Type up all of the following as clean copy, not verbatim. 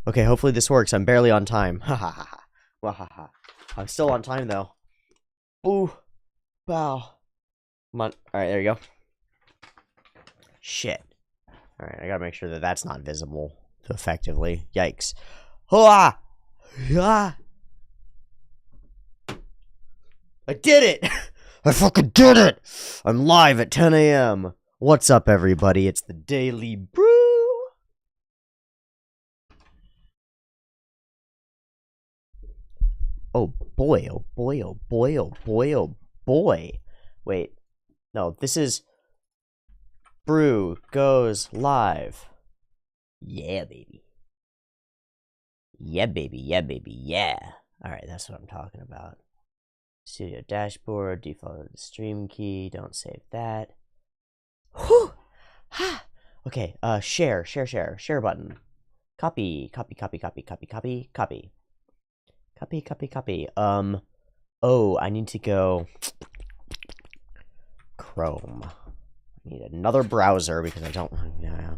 Okay, hopefully this works. I'm barely on time. Ha ha ha ha. Wahaha. I'm still on time though. Boo. Bow. Come on. Alright, there you go. Shit. Alright, I gotta make sure that that's not visible effectively. Yikes. Hua! Ah! I did it! I fucking did it! I'm live at 10 a.m. What's up, everybody? It's the Daily Brew! Oh boy, oh boy, oh boy, oh boy, oh boy. Wait. No, this is... Brew goes live. Yeah, baby. Yeah, baby, yeah, baby, yeah. Alright, that's what I'm talking about. Studio dashboard, default stream key, don't save that. Whew! Ha! Okay, share button. Copy. Oh, I need to go Chrome. I need another browser because I don't, yeah.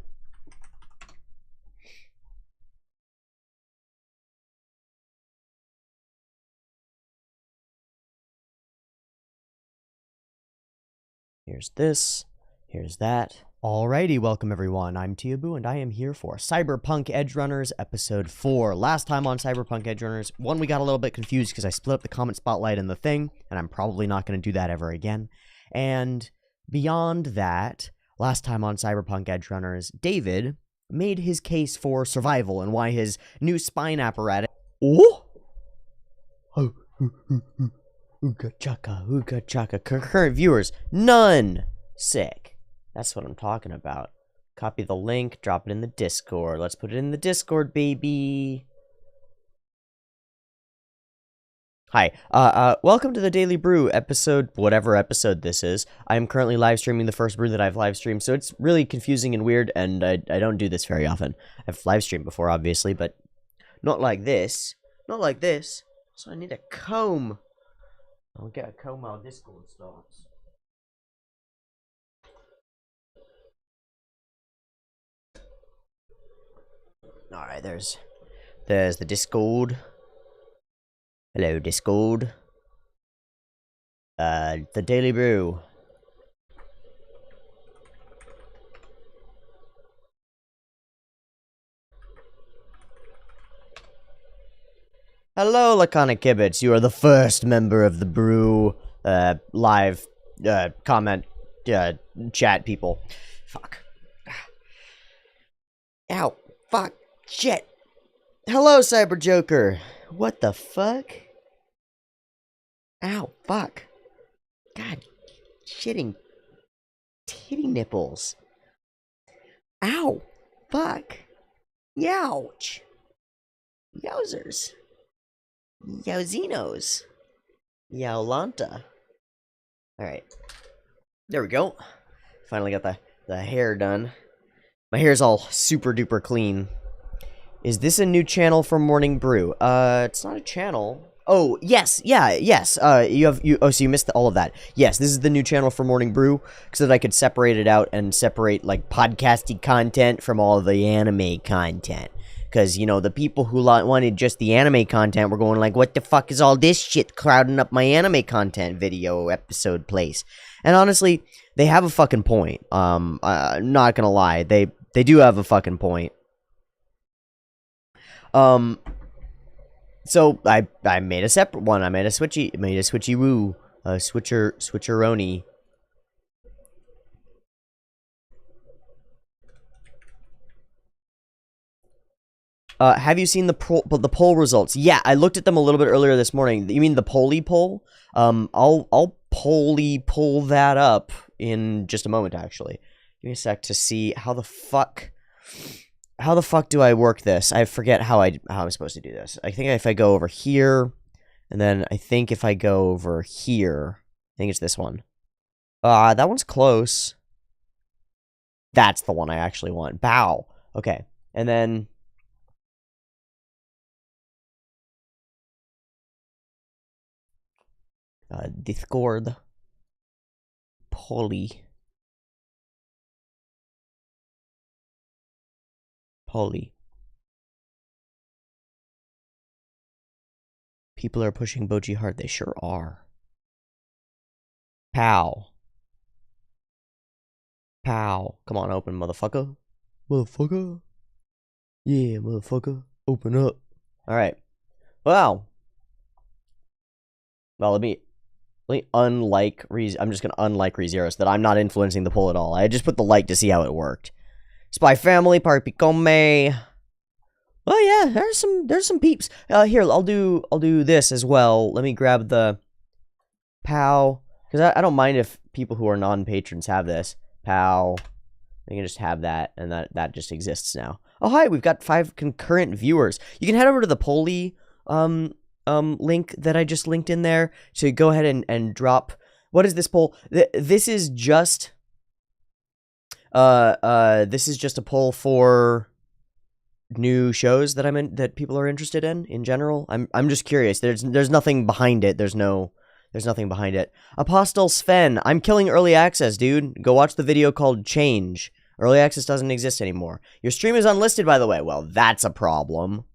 Here's this, here's that. Alrighty, welcome everyone. I'm Tiabu, and I am here for Cyberpunk Edgerunners Episode 4. Last time on Cyberpunk Edgerunners, we got a little bit confused because I split up the comment spotlight and the thing, and I'm probably not going to do that ever again. And beyond that, last time on Cyberpunk Edgerunners, David made his case for survival and why his new spine apparatus... Oh! Ooga chaka. Concurrent viewers, none! Sick. That's what I'm talking about. Copy the link, drop it in the Discord. Let's put it in the Discord, baby. Hi, welcome to the Daily Brew episode, whatever episode this is. I am currently live streaming the first brew that I've live streamed, so it's really confusing and weird, and I don't do this very often. I've live streamed before, obviously, but not like this. Not like this. So I need a comb. I'll get a comb while Discord starts. Alright, there's the Discord. Hello, Discord. The Daily Brew. Hello, Laconic Kibitz. You are the first member of the Brew, live, comment, chat people. Fuck. Ow. Fuck. Shit. Hello, Cyber Joker. What the fuck? Ow. Fuck. God. Shitting. Titty nipples. Ow. Fuck. Youch. Yowzers. Yowzinos. Yowlanta. Alright. There we go. Finally got the hair done. My hair's all super duper clean. Is this a new channel for Morning Brew? It's not a channel. Oh, yes, yeah, yes. So you missed all of that. Yes, this is the new channel for Morning Brew, so that I could separate it out and separate, like, podcasty content from all the anime content. Because, you know, the people who wanted just the anime content were going like, what the fuck is all this shit crowding up my anime content video episode place? And honestly, they have a fucking point. Not gonna lie, they do have a fucking point. So I made a separate one. I made a switchy woo, switcheroni. Have you seen the poll results? Yeah, I looked at them a little bit earlier this morning. You mean the Polly poll? I'll pull that up in just a moment, actually. Give me a sec to see how the fuck do I work this? I forget how I'm supposed to do this. I think if I go over here, and then I think if I go over here, I think it's this one. That one's close. That's the one I actually want. Bow. Okay, and then Discord. Polly. People are pushing Bochi hard. They sure are. Pow. Pow. Come on, open, motherfucker. Motherfucker. Yeah, motherfucker. Open up. Alright. Wow. Well, let me unlike I'm just gonna unlike ReZero so that I'm not influencing the poll at all. I just put the like to see how it worked. Spy Family, Party Come. Oh yeah, there's some peeps. Here, I'll do this as well. Let me grab the POW. Because I don't mind if people who are non-patrons have this. POW. I can just have that, and that just exists now. Oh, hi, we've got 5 concurrent viewers. You can head over to the Polly link that I just linked in there to go ahead and drop. What is this poll? This is just a poll for new shows that that people are interested in general. I'm just curious. There's nothing behind it. There's nothing behind it. Apostle Sven, I'm killing early access, dude. Go watch the video called Change. Early access doesn't exist anymore. Your stream is unlisted, by the way. Well, that's a problem.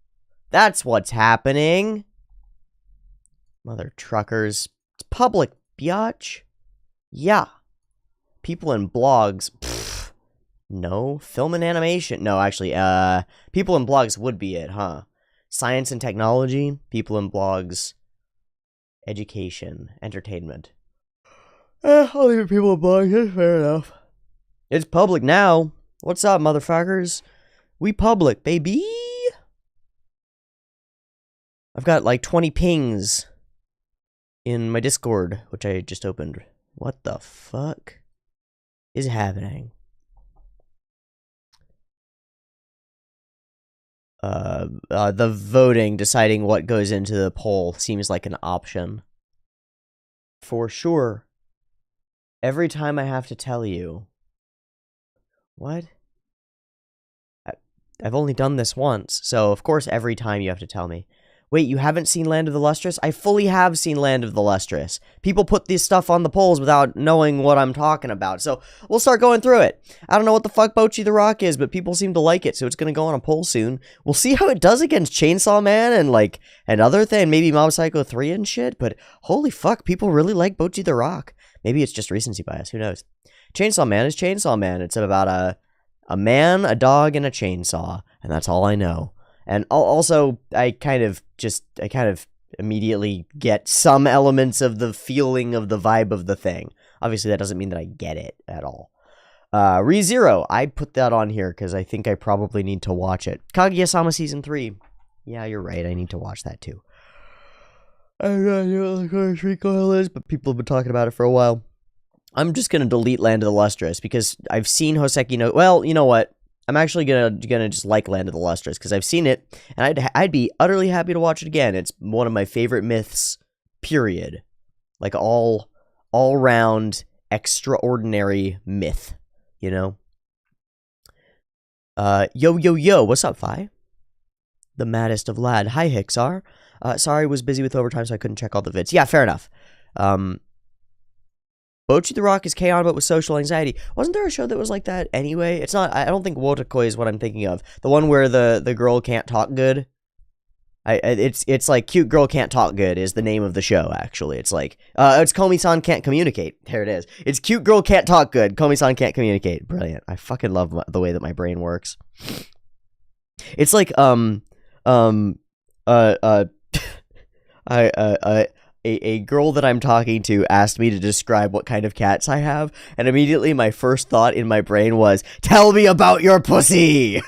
That's what's happening. Mother truckers. It's public, biatch. Yeah. People in blogs. Pfft. No. Film and animation. No, actually, people in blogs would be it, huh? Science and technology. People in blogs. Education. Entertainment. I'll leave people in blogs. That's fair enough. It's public now. What's up, motherfuckers? We public, baby. I've got like 20 pings in my Discord, which I just opened. What the fuck is happening? The voting, deciding what goes into the poll, seems like an option. For sure. Every time I have to tell you. What? I've only done this once, so of course every time you have to tell me. Wait, you haven't seen Land of the Lustrous? I fully have seen Land of the Lustrous. People put this stuff on the polls without knowing what I'm talking about, so we'll start going through it. I don't know what the fuck Bochi the Rock is, but people seem to like it, so it's gonna go on a poll soon. We'll see how it does against Chainsaw Man and other thing, maybe Mob Psycho 3 and shit, but holy fuck, people really like Bochi the Rock. Maybe it's just recency bias, who knows? Chainsaw Man is Chainsaw Man. It's about a man, a dog, and a chainsaw, and that's all I know. And also, I kind of immediately get some elements of the feeling of the vibe of the thing. Obviously, that doesn't mean that I get it at all. ReZero, I put that on here because I think I probably need to watch it. Kaguya-sama Season 3. Yeah, you're right, I need to watch that too. I don't know what the current recoil is, but people have been talking about it for a while. I'm just gonna delete Land of the Lustrous because I've seen Hoseki no. Well, you know what? I'm actually gonna just like Land of the Lustrous because I've seen it and I'd be utterly happy to watch it again. It's one of my favorite myths. Period. Like all round extraordinary myth. You know. Yo, what's up, Fi? The maddest of lad. Hi, Hixar. Sorry, I was busy with overtime, so I couldn't check all the vids. Yeah, fair enough. Bochi the Rock is K-On! But with social anxiety. Wasn't there a show that was like that anyway? It's not, I don't think Wotakoi is what I'm thinking of. The one where the girl can't talk good. It's like Cute Girl Can't Talk Good is the name of the show, actually. It's like, it's Komi-san Can't Communicate. There it is. It's Cute Girl Can't Talk Good. Komi-san Can't Communicate. Brilliant. I fucking love the way that my brain works. It's like, a girl that I'm talking to asked me to describe what kind of cats I have, and immediately my first thought in my brain was, tell me about your pussy!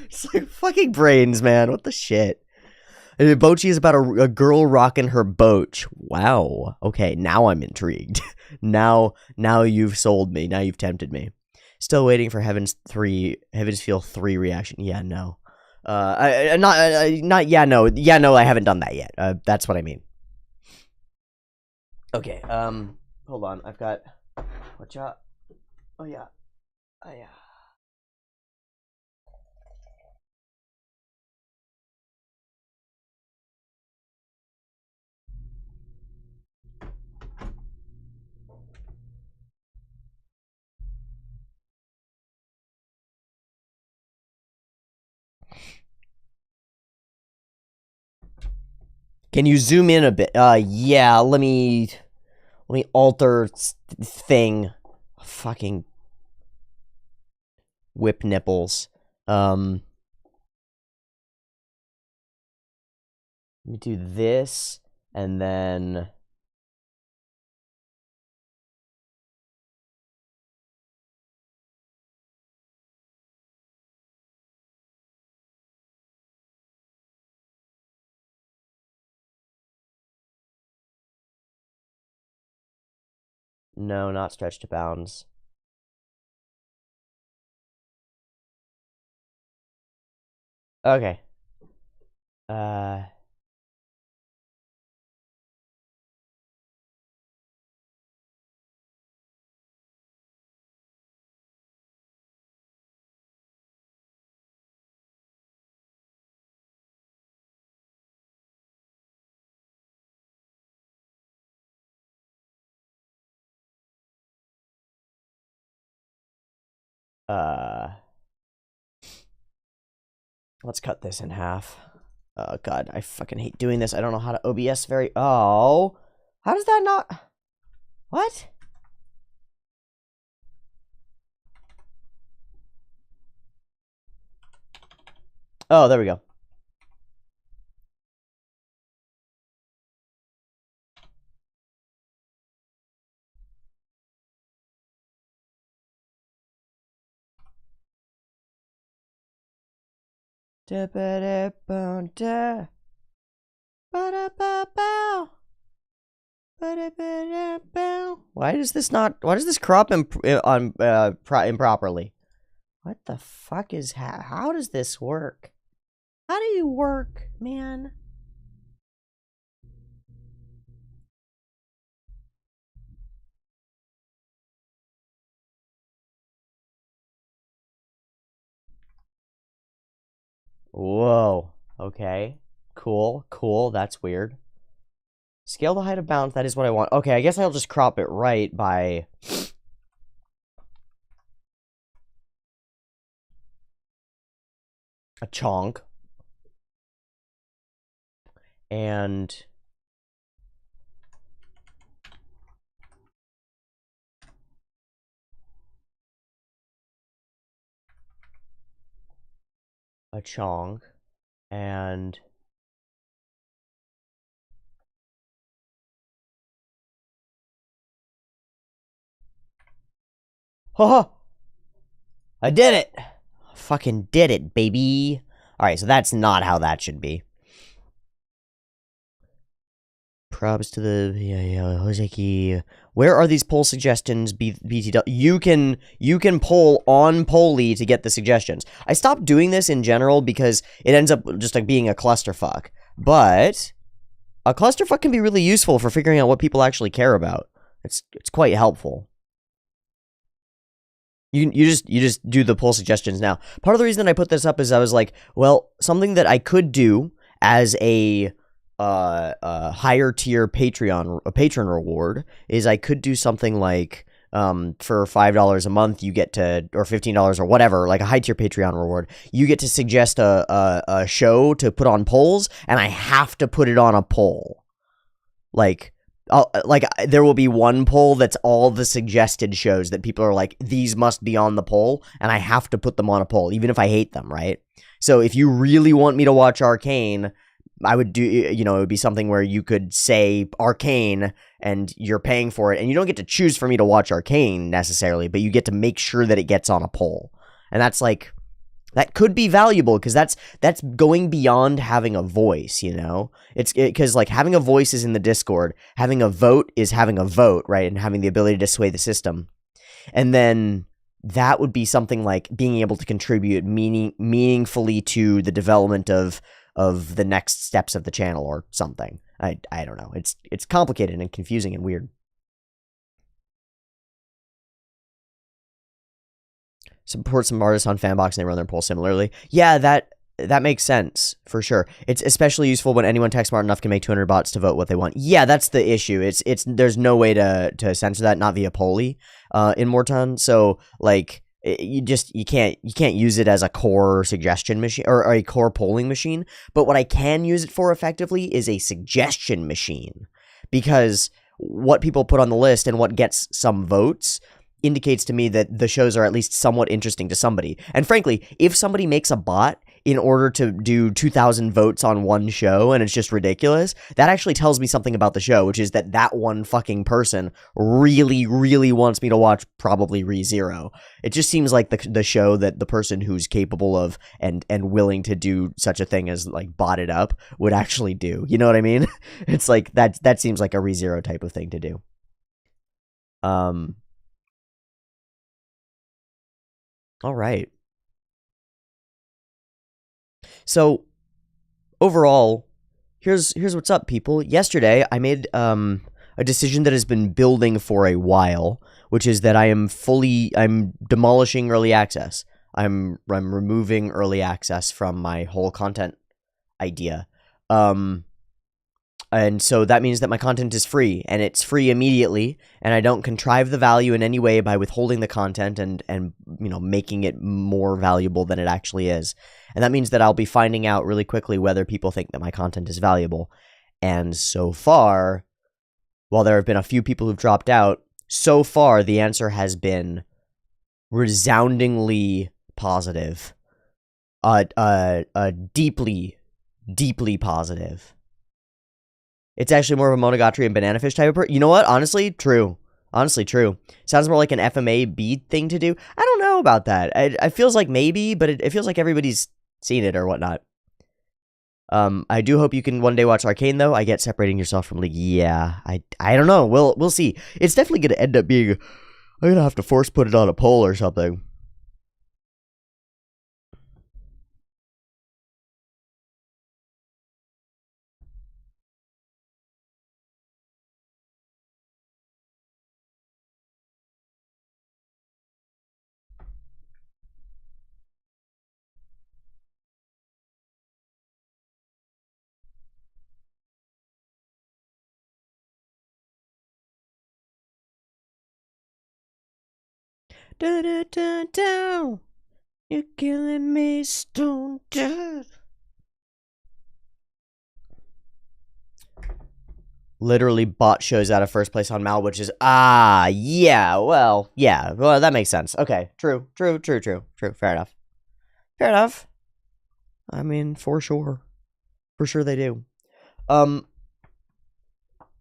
It's like, fucking brains, man, what the shit? And Bochi is about a girl rocking her boach. Wow. Okay, now I'm intrigued. now you've sold me, now you've tempted me. Still waiting for Heaven's Feel 3 reaction. Yeah, no. Not yeah, no. Yeah, no, I haven't done that yet. That's what I mean. Okay, hold on, I've got, watch out, oh yeah, Can you zoom in a bit? Yeah, let me alter thing. Fucking whip nipples. Let me do this, and then... No, not stretch to bounds. Okay. Let's cut this in half. Oh, God, I fucking hate doing this. I don't know how to OBS very... Oh. How does that not... What? Oh, there we go. Why does this not... Why does this crop improperly? What the fuck is... How does this work? How do you work, man? Whoa. Okay. Cool. Cool. That's weird. Scale the height of bounds. That is what I want. Okay, I guess I'll just crop it right by... a chonk. And... a chonk. And... Haha! I did it! Fucking did it, baby! Alright, so that's not how that should be. Probs to the... Hoseki. Where are these poll suggestions, BTW? You can poll on Polly to get the suggestions. I stopped doing this in general because it ends up just like being a clusterfuck. But a clusterfuck can be really useful for figuring out what people actually care about. It's quite helpful. You just do the poll suggestions now. Part of the reason I put this up is I was like, well, something that I could do as a higher tier patron reward is I could do something like for $5 a month you get to, or $15 or whatever, like a high tier Patreon reward, you get to suggest a show to put on polls, and I have to put it on a poll. Like there will be one poll that's all the suggested shows that people are like, these must be on the poll, and I have to put them on a poll, even if I hate them, right? So if you really want me to watch Arcane, I would do, it would be something where you could say Arcane, and you're paying for it, and you don't get to choose for me to watch Arcane necessarily, but you get to make sure that it gets on a poll. And that's like, that could be valuable, because that's going beyond having a voice, It's because, like, having a voice is in the Discord. Having a vote is having a vote, right? And having the ability to sway the system. And then that would be something like being able to contribute meaningfully to the development of the next steps of the channel or something. I don't know. It's complicated and confusing and weird. Support some artists on Fanbox and they run their polls similarly. Yeah, that makes sense for sure. It's especially useful when anyone tech smart enough can make 200 bots to vote what they want. Yeah, that's the issue. It's there's no way to censor that, not via Polly in Morton. So like You can't use it as a core suggestion machine or a core polling machine. But what I can use it for effectively is a suggestion machine, because what people put on the list and what gets some votes indicates to me that the shows are at least somewhat interesting to somebody. And frankly, if somebody makes a bot in order to do 2,000 votes on one show and it's just ridiculous, that actually tells me something about the show, which is that one fucking person really, really wants me to watch probably ReZero. It just seems like the show that the person who's capable of and willing to do such a thing as like bot it up would actually do. You know what I mean? It's like that seems like a ReZero type of thing to do. All right. So, overall, here's what's up, people. Yesterday, I made a decision that has been building for a while, which is that I'm demolishing early access. I'm removing early access from my whole content idea. And so that means that my content is free, and it's free immediately, and I don't contrive the value in any way by withholding the content and making it more valuable than it actually is. And that means that I'll be finding out really quickly whether people think that my content is valuable. And so far, while there have been a few people who've dropped out, so far the answer has been resoundingly positive. Deeply, deeply positive. It's actually more of a Monogatari and Banana Fish type of You know what? Honestly, true. Honestly, true. Sounds more like an FMA beat thing to do. I don't know about that. It feels like maybe, but it feels like everybody's seen it or whatnot. I do hope you can one day watch Arcane, though. I get separating yourself from League. Yeah, I don't know. We'll see. It's definitely going to end up being... I'm going to have to force put it on a poll or something. Da-da-da-da. You're killing me stone dead. Literally bot shows out of first place on Mal, which is, yeah, well, that makes sense. Okay, true, fair enough. I mean, for sure they do.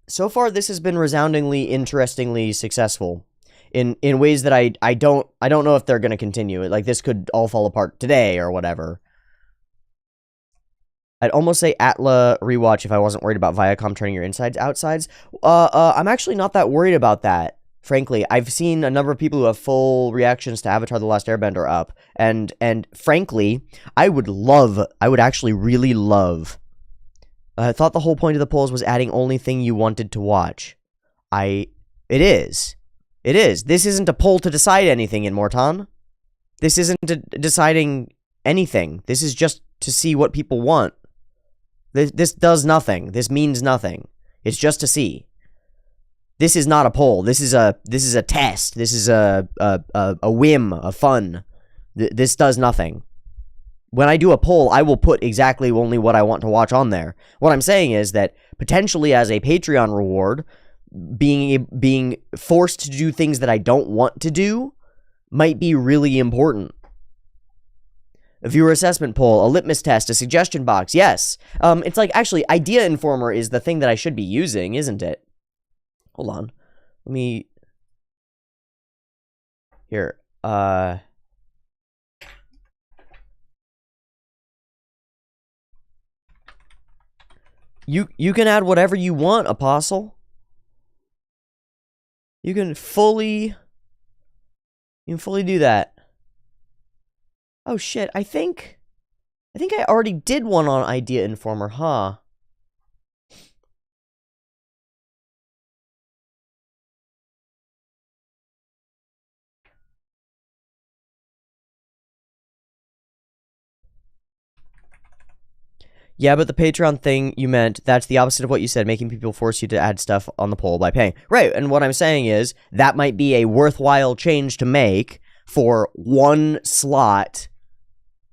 So far this has been resoundingly, interestingly successful in ways that I don't know if they're going to continue. Like, this could all fall apart today or whatever. I'd almost say Atla rewatch if I wasn't worried about Viacom turning your insides outsides. I'm actually not that worried about that, frankly. I've seen a number of people who have full reactions to Avatar The Last Airbender up, and frankly, I would actually really love... I thought the whole point of the polls was adding only thing you wanted to watch. It is. This isn't a poll to decide anything in Morton. This isn't deciding anything. This is just to see what people want. This does nothing. This means nothing. It's just to see. This is not a poll. This is a test. This is a whim, a fun. This does nothing. When I do a poll, I will put exactly only what I want to watch on there. What I'm saying is that potentially as a Patreon reward, being forced to do things that I don't want to do might be really important. A viewer assessment poll, a litmus test, a suggestion box, yes. It's like, actually, Idea Informer is the thing that I should be using, isn't it? Hold on. Let me... Here, You can add whatever you want, Apostle. You can fully do that. Oh shit, I think I already did one on Idea Informer, huh? Yeah, but the Patreon thing you meant, that's the opposite of what you said, making people force you to add stuff on the poll by paying. Right, and what I'm saying is, that might be a worthwhile change to make, for one slot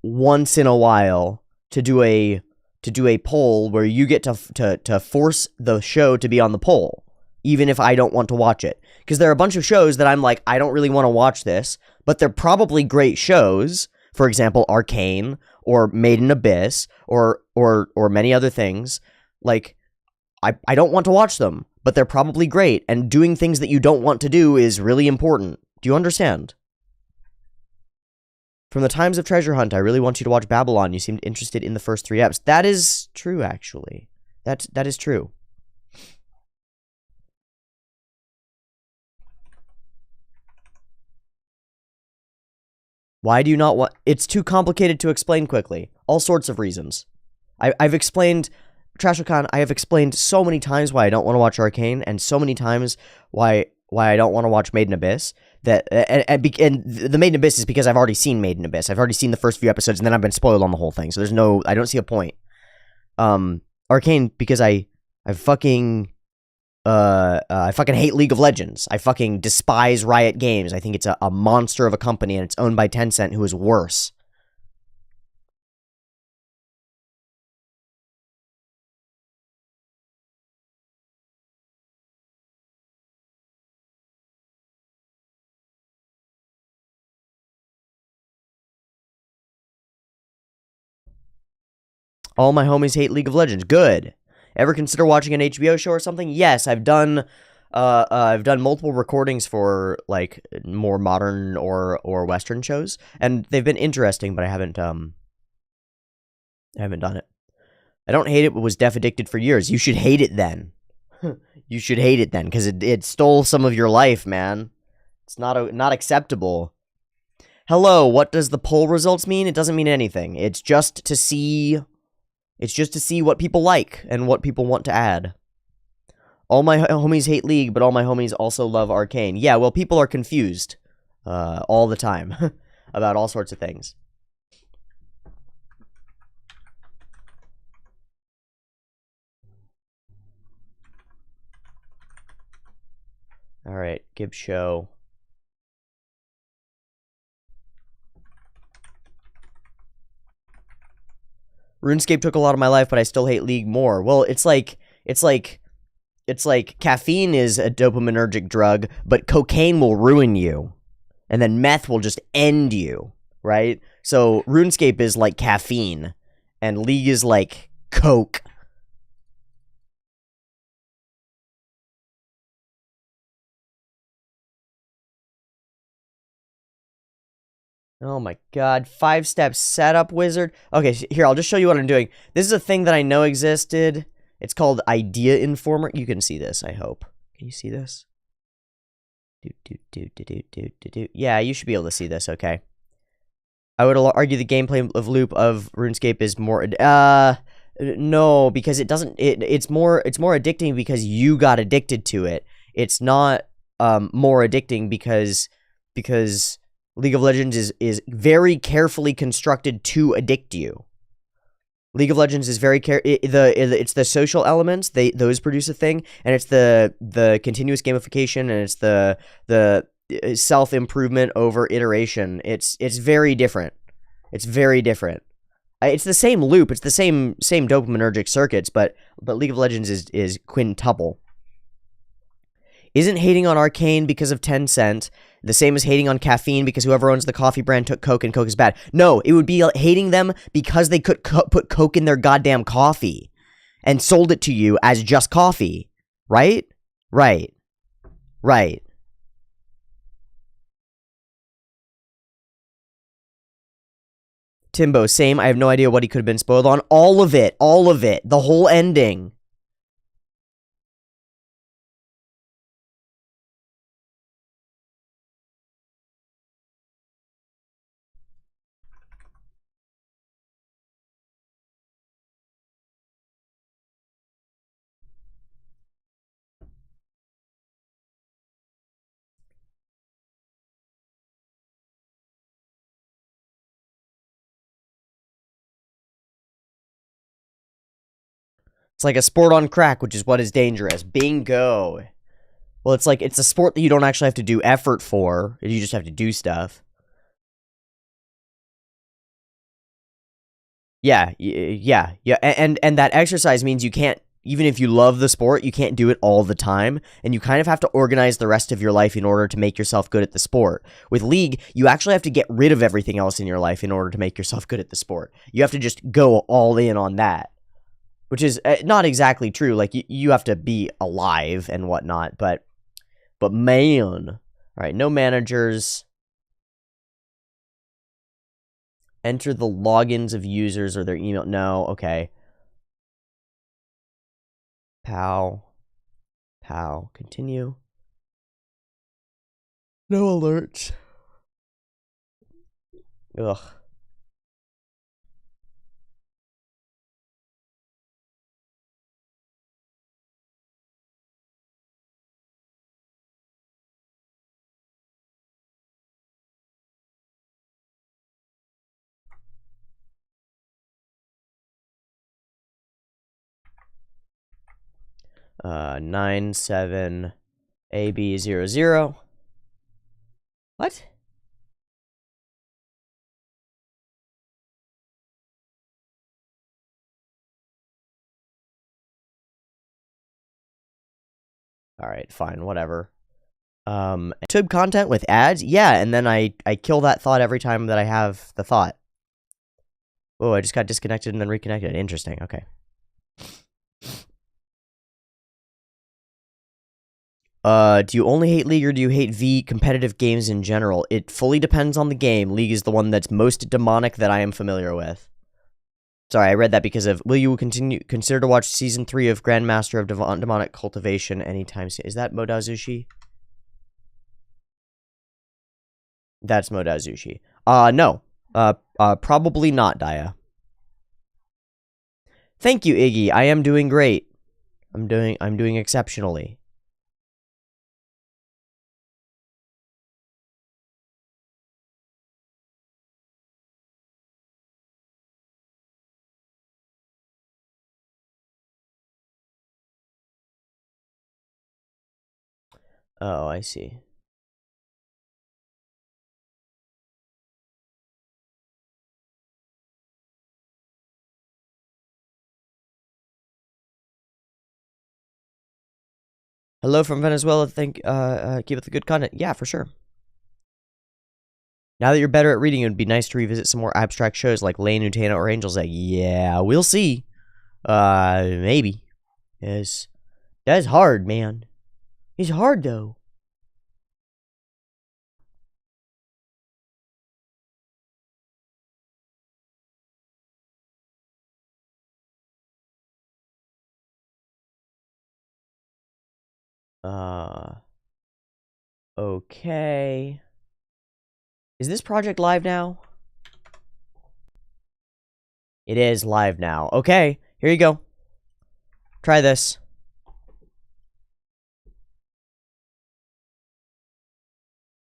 once in a while to do a poll where you get to force the show to be on the poll, even if I don't want to watch it. Because there are a bunch of shows that I'm like, I don't really want to watch this, but they're probably great shows. For example, Arcane or Made in Abyss or many other things. Like, I don't want to watch them, but they're probably great, and doing things that you don't want to do is really important. Do you understand? From the Times of Treasure Hunt, I really want you to watch Babylon. You seemed interested in the first 3 eps. That is true, actually. That is true. Why do you not want... It's too complicated to explain quickly. All sorts of reasons. I've explained... Trashocon, I have explained so many times why I don't want to watch Arcane, and so many times why I don't want to watch Made in Abyss. That and the Made in Abyss is because I've already seen Made in Abyss. I've already seen the first few episodes, and then I've been spoiled on the whole thing. So there's no... I don't see a point. Arcane, because I fucking hate League of Legends. I fucking despise Riot Games. I think it's a monster of a company, and it's owned by Tencent, who is worse. All my homies hate League of Legends. Good. Ever consider watching an HBO show or something? Yes, I've done multiple recordings for like more modern or Western shows, and they've been interesting, but I haven't done it. I don't hate it, but was deaf addicted for years. You should hate it then. You should hate it then, because it stole some of your life, man. It's not acceptable. Hello, what does the poll results mean? It doesn't mean anything. It's just to see what people like and what people want to add. All my homies hate League, but all my homies also love Arcane. Yeah, well, people are confused all the time about all sorts of things. All right, Gibbs show. RuneScape took a lot of my life, but I still hate League more. Well, it's like caffeine is a dopaminergic drug, but cocaine will ruin you, and then meth will just end you, right? So RuneScape is like caffeine, and League is like coke. Oh my god, 5-step setup wizard. Okay, here, I'll just show you what I'm doing. This is a thing that I know existed. It's called Idea Informer. You can see this, I hope. Can you see this? Yeah, you should be able to see this, okay. I would argue the gameplay of loop of RuneScape is more... no, because it doesn't... It's more addicting because you got addicted to it. It's not more addicting because League of Legends is very carefully constructed to addict you. League of Legends is very it's the social elements, those produce a thing, and it's the continuous gamification, and it's the self-improvement over iteration. It's very different. It's very different. It's the same loop, it's the same dopaminergic circuits, but League of Legends is quintuple. Isn't hating on Arcane because of Tencent the same as hating on caffeine because whoever owns the coffee brand took Coke and Coke is bad? No, it would be hating them because they could put Coke in their goddamn coffee and sold it to you as just coffee. Right? Right. Right. Timbo, same. I have no idea what he could have been spoiled on. All of it. All of it. The whole ending. It's like a sport on crack, which is what is dangerous. Bingo. Well, it's like, it's a sport that you don't actually have to do effort for. You just have to do stuff. Yeah, yeah. And that exercise means you can't, even if you love the sport, you can't do it all the time, and you kind of have to organize the rest of your life in order to make yourself good at the sport. With League, you actually have to get rid of everything else in your life in order to make yourself good at the sport. You have to just go all in on that, which is not exactly true. Like, you have to be alive and whatnot, but man. All right, no managers. Enter the logins of users or their email. No, okay. Pow. Continue. No alerts. Ugh. Uh, 97AB00. What? Alright, fine, whatever. YouTube content with ads? Yeah, and then I kill that thought every time that I have the thought. Oh, I just got disconnected and then reconnected. Interesting, okay. Do you only hate League or do you hate V competitive games in general? It fully depends on the game. League is the one that's most demonic that I am familiar with. Sorry, I read that because of, will you consider to watch Season 3 of Grandmaster of Demonic Cultivation anytime soon? Is that Modazushi? That's Modazushi. No. Probably not, Daya. Thank you, Iggy. I am doing great. I'm doing exceptionally. Oh, I see. Hello from Venezuela. Keep up the good content. Yeah, for sure. Now that you're better at reading, it would be nice to revisit some more abstract shows like Lane Utena or Angel's Egg. Yeah, we'll see. Maybe. Yes. That's hard, man. It's hard, though. Okay. Is this project live now? It is live now. Okay, here you go. Try this.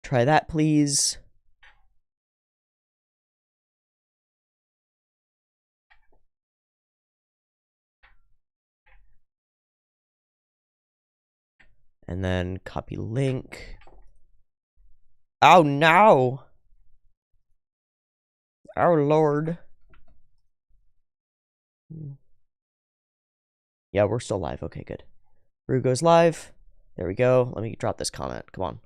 Try that, please. And then copy link. Oh, no. Oh, Lord. Yeah, we're still live. Okay, good. Brew goes live. There we go. Let me drop this comment. Come on.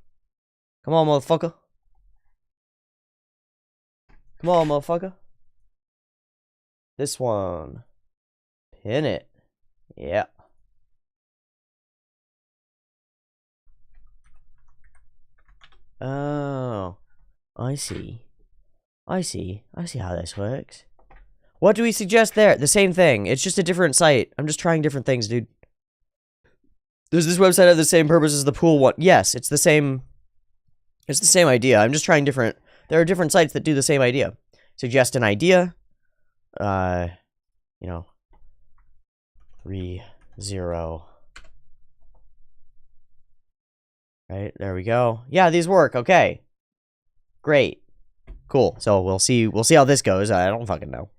Come on, motherfucker. Come on, motherfucker. This one. Pin it. Yeah. Oh. I see. I see how this works. What do we suggest there? The same thing. It's just a different site. I'm just trying different things, dude. Does this website have the same purpose as the pool one? Yes, it's the same. It's the same idea. I'm just trying different. There are different sites that do the same idea. Suggest an idea. You know, 3-0. Right, there we go. Yeah, these work. Okay. Great. Cool. So we'll see how this goes. I don't fucking know.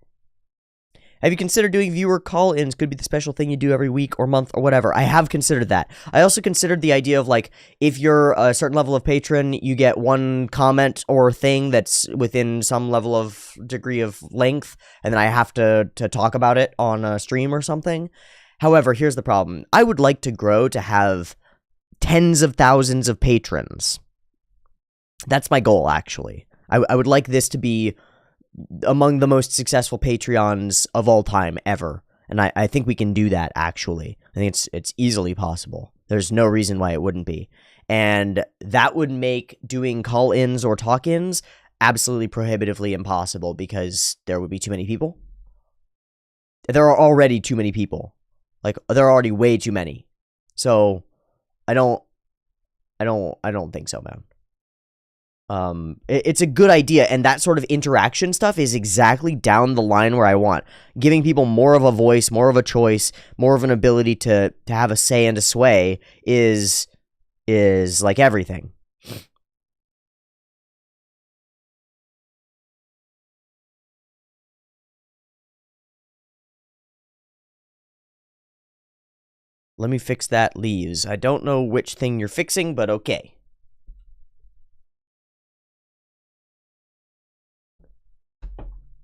Have you considered doing viewer call-ins? Could be the special thing you do every week or month or whatever. I have considered that. I also considered the idea of, like, if you're a certain level of patron, you get one comment or thing that's within some level of degree of length, and then I have to talk about it on a stream or something. However, here's the problem. I would like to grow to have tens of thousands of patrons. That's my goal, actually. I would like this to be among the most successful Patreons of all time ever. And I think we can do that, actually. I think it's easily possible. There's no reason why it wouldn't be. And that would make doing call-ins or talk-ins absolutely prohibitively impossible because there would be too many people. There are already too many people. Like, there are already way too many. So, I don't think so, man. It's a good idea, and that sort of interaction stuff is exactly down the line where I want. Giving people more of a voice, more of a choice, more of an ability to have a say and a sway is like everything. Let me fix that leaves. I don't know which thing you're fixing, but okay.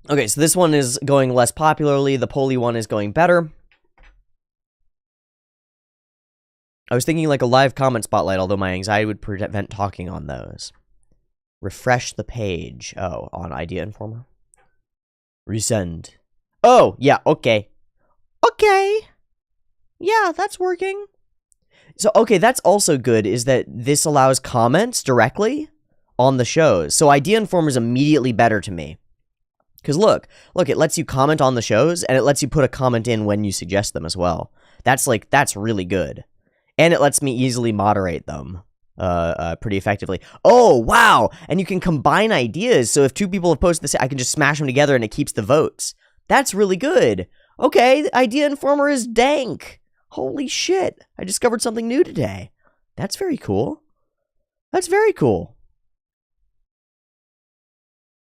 Okay, so this one is going less popularly. The Poly one is going better. I was thinking like a live comment spotlight, although my anxiety would prevent talking on those. Refresh the page. Oh, on Idea Informer. Resend. Oh, yeah, okay. Okay. Yeah, that's working. So, okay, that's also good, is that this allows comments directly on the shows. So Idea Informer is immediately better to me. Because look, it lets you comment on the shows, and it lets you put a comment in when you suggest them as well. That's really good. And it lets me easily moderate them pretty effectively. Oh, wow! And you can combine ideas, so if two people have posted this, I can just smash them together and it keeps the votes. That's really good. Okay, Idea Informer is dank. Holy shit, I discovered something new today. That's very cool. That's very cool.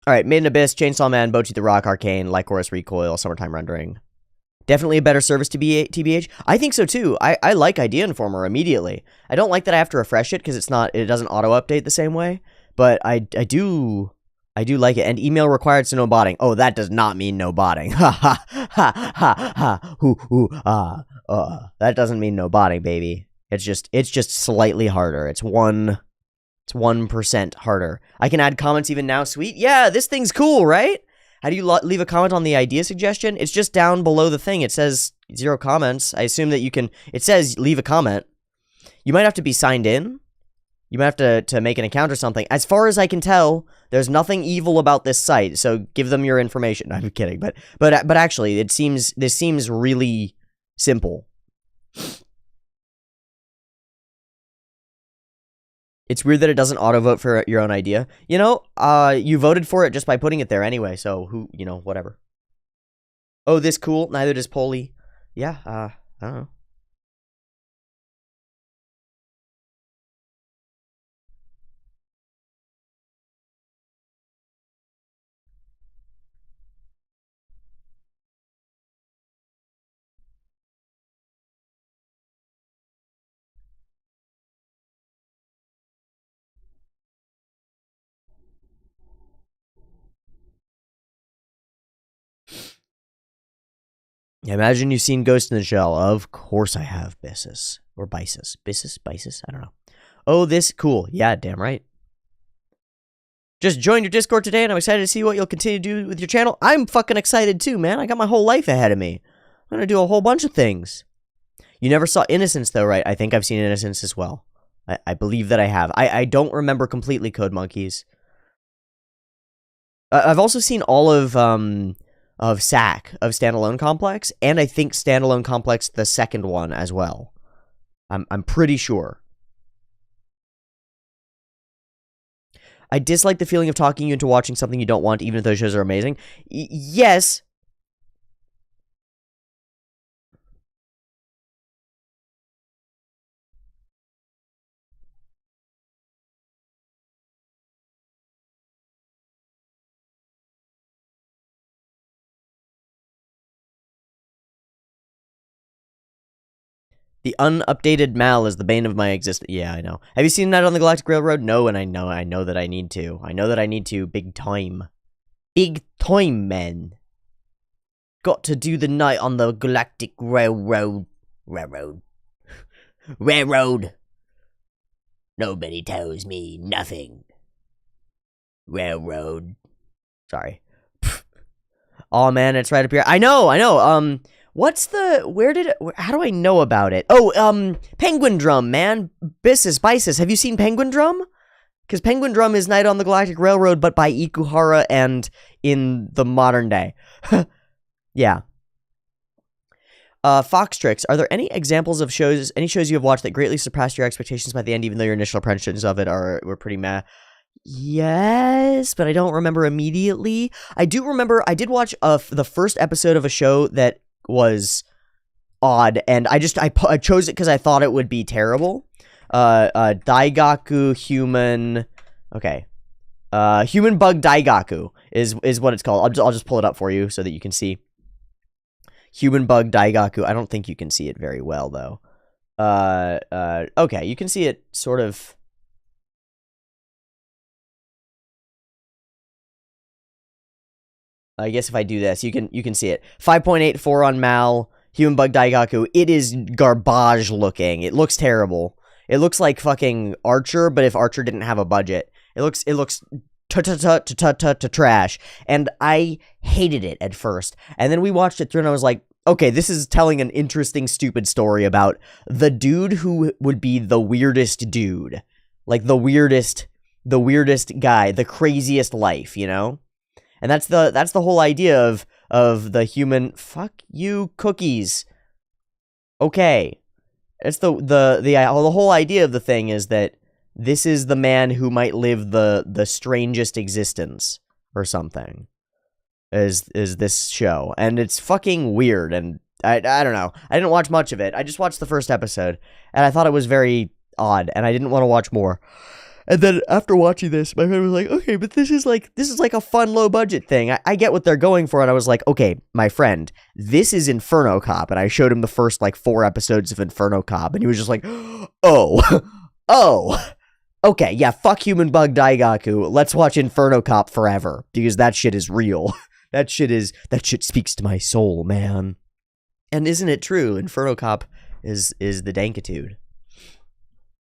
Alright, Made in Abyss, Chainsaw Man, Bochi the Rock, Arcane, Lycoris Recoil, Summertime Rendering. Definitely a better service to be TBH. I think so too. I like Idea Informer immediately. I don't like that I have to refresh it because it doesn't auto-update the same way, but I do like it. And email required, so no botting. Oh, that does not mean no botting. Ha ha ha ha ha hoo that doesn't mean no botting, baby. It's just slightly harder. It's 1% harder. I can add comments even now. Sweet. Yeah, this thing's cool, right? How do you leave a comment on the idea suggestion? It's just down below the thing. It says 0 comments. I assume that you can... It says leave a comment. You might have to be signed in. You might have to make an account or something. As far as I can tell, there's nothing evil about this site, so give them your information. No, I'm kidding, but actually, this seems really simple. It's weird that it doesn't auto-vote for your own idea. You know, you voted for it just by putting it there anyway, so whatever. Oh, this cool? Neither does Poly. Yeah, I don't know. Imagine you've seen Ghost in the Shell. Of course I have, Bissus. Or Bisus. Bisus? I don't know. Oh, this cool. Yeah, damn right. Just joined your Discord today, and I'm excited to see what you'll continue to do with your channel. I'm fucking excited too, man. I got my whole life ahead of me. I'm gonna do a whole bunch of things. You never saw Innocence, though, right? I think I've seen Innocence as well. I believe that I have. I don't remember completely Code Monkeys. I've also seen all of SAC, of Standalone Complex, and I think Standalone Complex, the second one, as well. I'm pretty sure. I dislike the feeling of talking you into watching something you don't want, even if those shows are amazing. Yes. The unupdated Mal is the bane of my existence. Yeah, I know. Have you seen Night on the Galactic Railroad? No, and I know that I need to. I know that I need to. Big time. Big time, man. Got to do the Night on the Galactic Railroad. Railroad. Nobody tells me nothing. Railroad. Sorry. Oh man, it's right up here. I know. What's the, how do I know about it? Oh, Penguin Drum, man. Bisis. Have you seen Penguin Drum? Because Penguin Drum is Night on the Galactic Railroad, but by Ikuhara and in the modern day. Yeah. Fox Tricks. Are there any examples of any shows you have watched that greatly surpassed your expectations by the end, even though your initial impressions of it were pretty meh? Yes, but I don't remember immediately. I do remember I did watch the first episode of a show that was odd, and I chose it because I thought it would be terrible. Daigaku Human. Okay. Human Bug Daigaku is what it's called. I'll just pull it up for you so that you can see. Human Bug Daigaku. I don't think you can see it very well though. Okay, you can see it sort of. I guess if I do this, you can see it. 5.84 on Mal. Human Bug Daigaku. It is garbage looking. It looks terrible. It looks like fucking Archer, but if Archer didn't have a budget. It looks trash. And I hated it at first. And then we watched it through and I was like, okay, this is telling an interesting, stupid story about the dude who would be the weirdest dude. Like the weirdest guy, the craziest life, you know? And that's the whole idea of the human. Fuck you, cookies. Okay, it's the whole idea of the thing is that this is the man who might live the strangest existence or something. Is this show, and it's fucking weird, and I don't know. I didn't watch much of it. I just watched the first episode, and I thought it was very odd, and I didn't want to watch more. And then after watching this, my friend was like, okay, but this is like a fun low budget thing. I get what they're going for. And I was like, okay, my friend, this is Inferno Cop. And I showed him the first like 4 episodes of Inferno Cop. And he was just like, oh, okay. Yeah. Fuck Human Bug Daigaku. Let's watch Inferno Cop forever because that shit is real. That shit speaks to my soul, man. And isn't it true? Inferno Cop is the dankitude.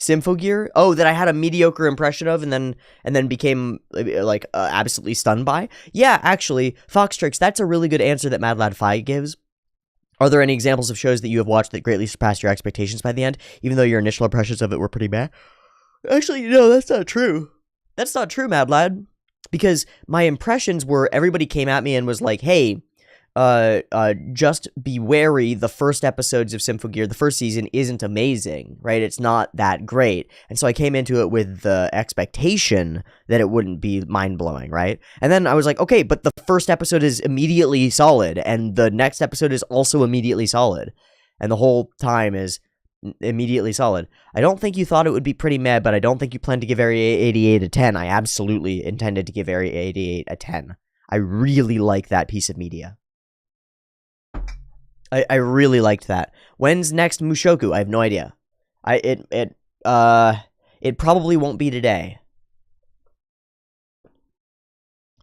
Symphogear? Oh, that I had a mediocre impression of and then became like absolutely stunned by? Yeah, actually, Fox Tricks, that's a really good answer that Mad Lad Fi gives. Are there any examples of shows that you have watched that greatly surpassed your expectations by the end, even though your initial impressions of it were pretty bad? Actually, no, that's not true. That's not true, Mad Lad. Because my impressions were everybody came at me and was like, hey, just be wary, the first episodes of Symphogear, the first season isn't amazing, right? It's not that great. And so I came into it with the expectation that it wouldn't be mind-blowing, right? And then I was like, okay, but the first episode is immediately solid, and the next episode is also immediately solid. And the whole time is immediately solid. I don't think you thought it would be pretty meh, but I don't think you planned to give Area 88 a 10. I absolutely intended to give Area 88 a 10. I really like that piece of media. I really liked that. When's next Mushoku? I have no idea. It probably won't be today.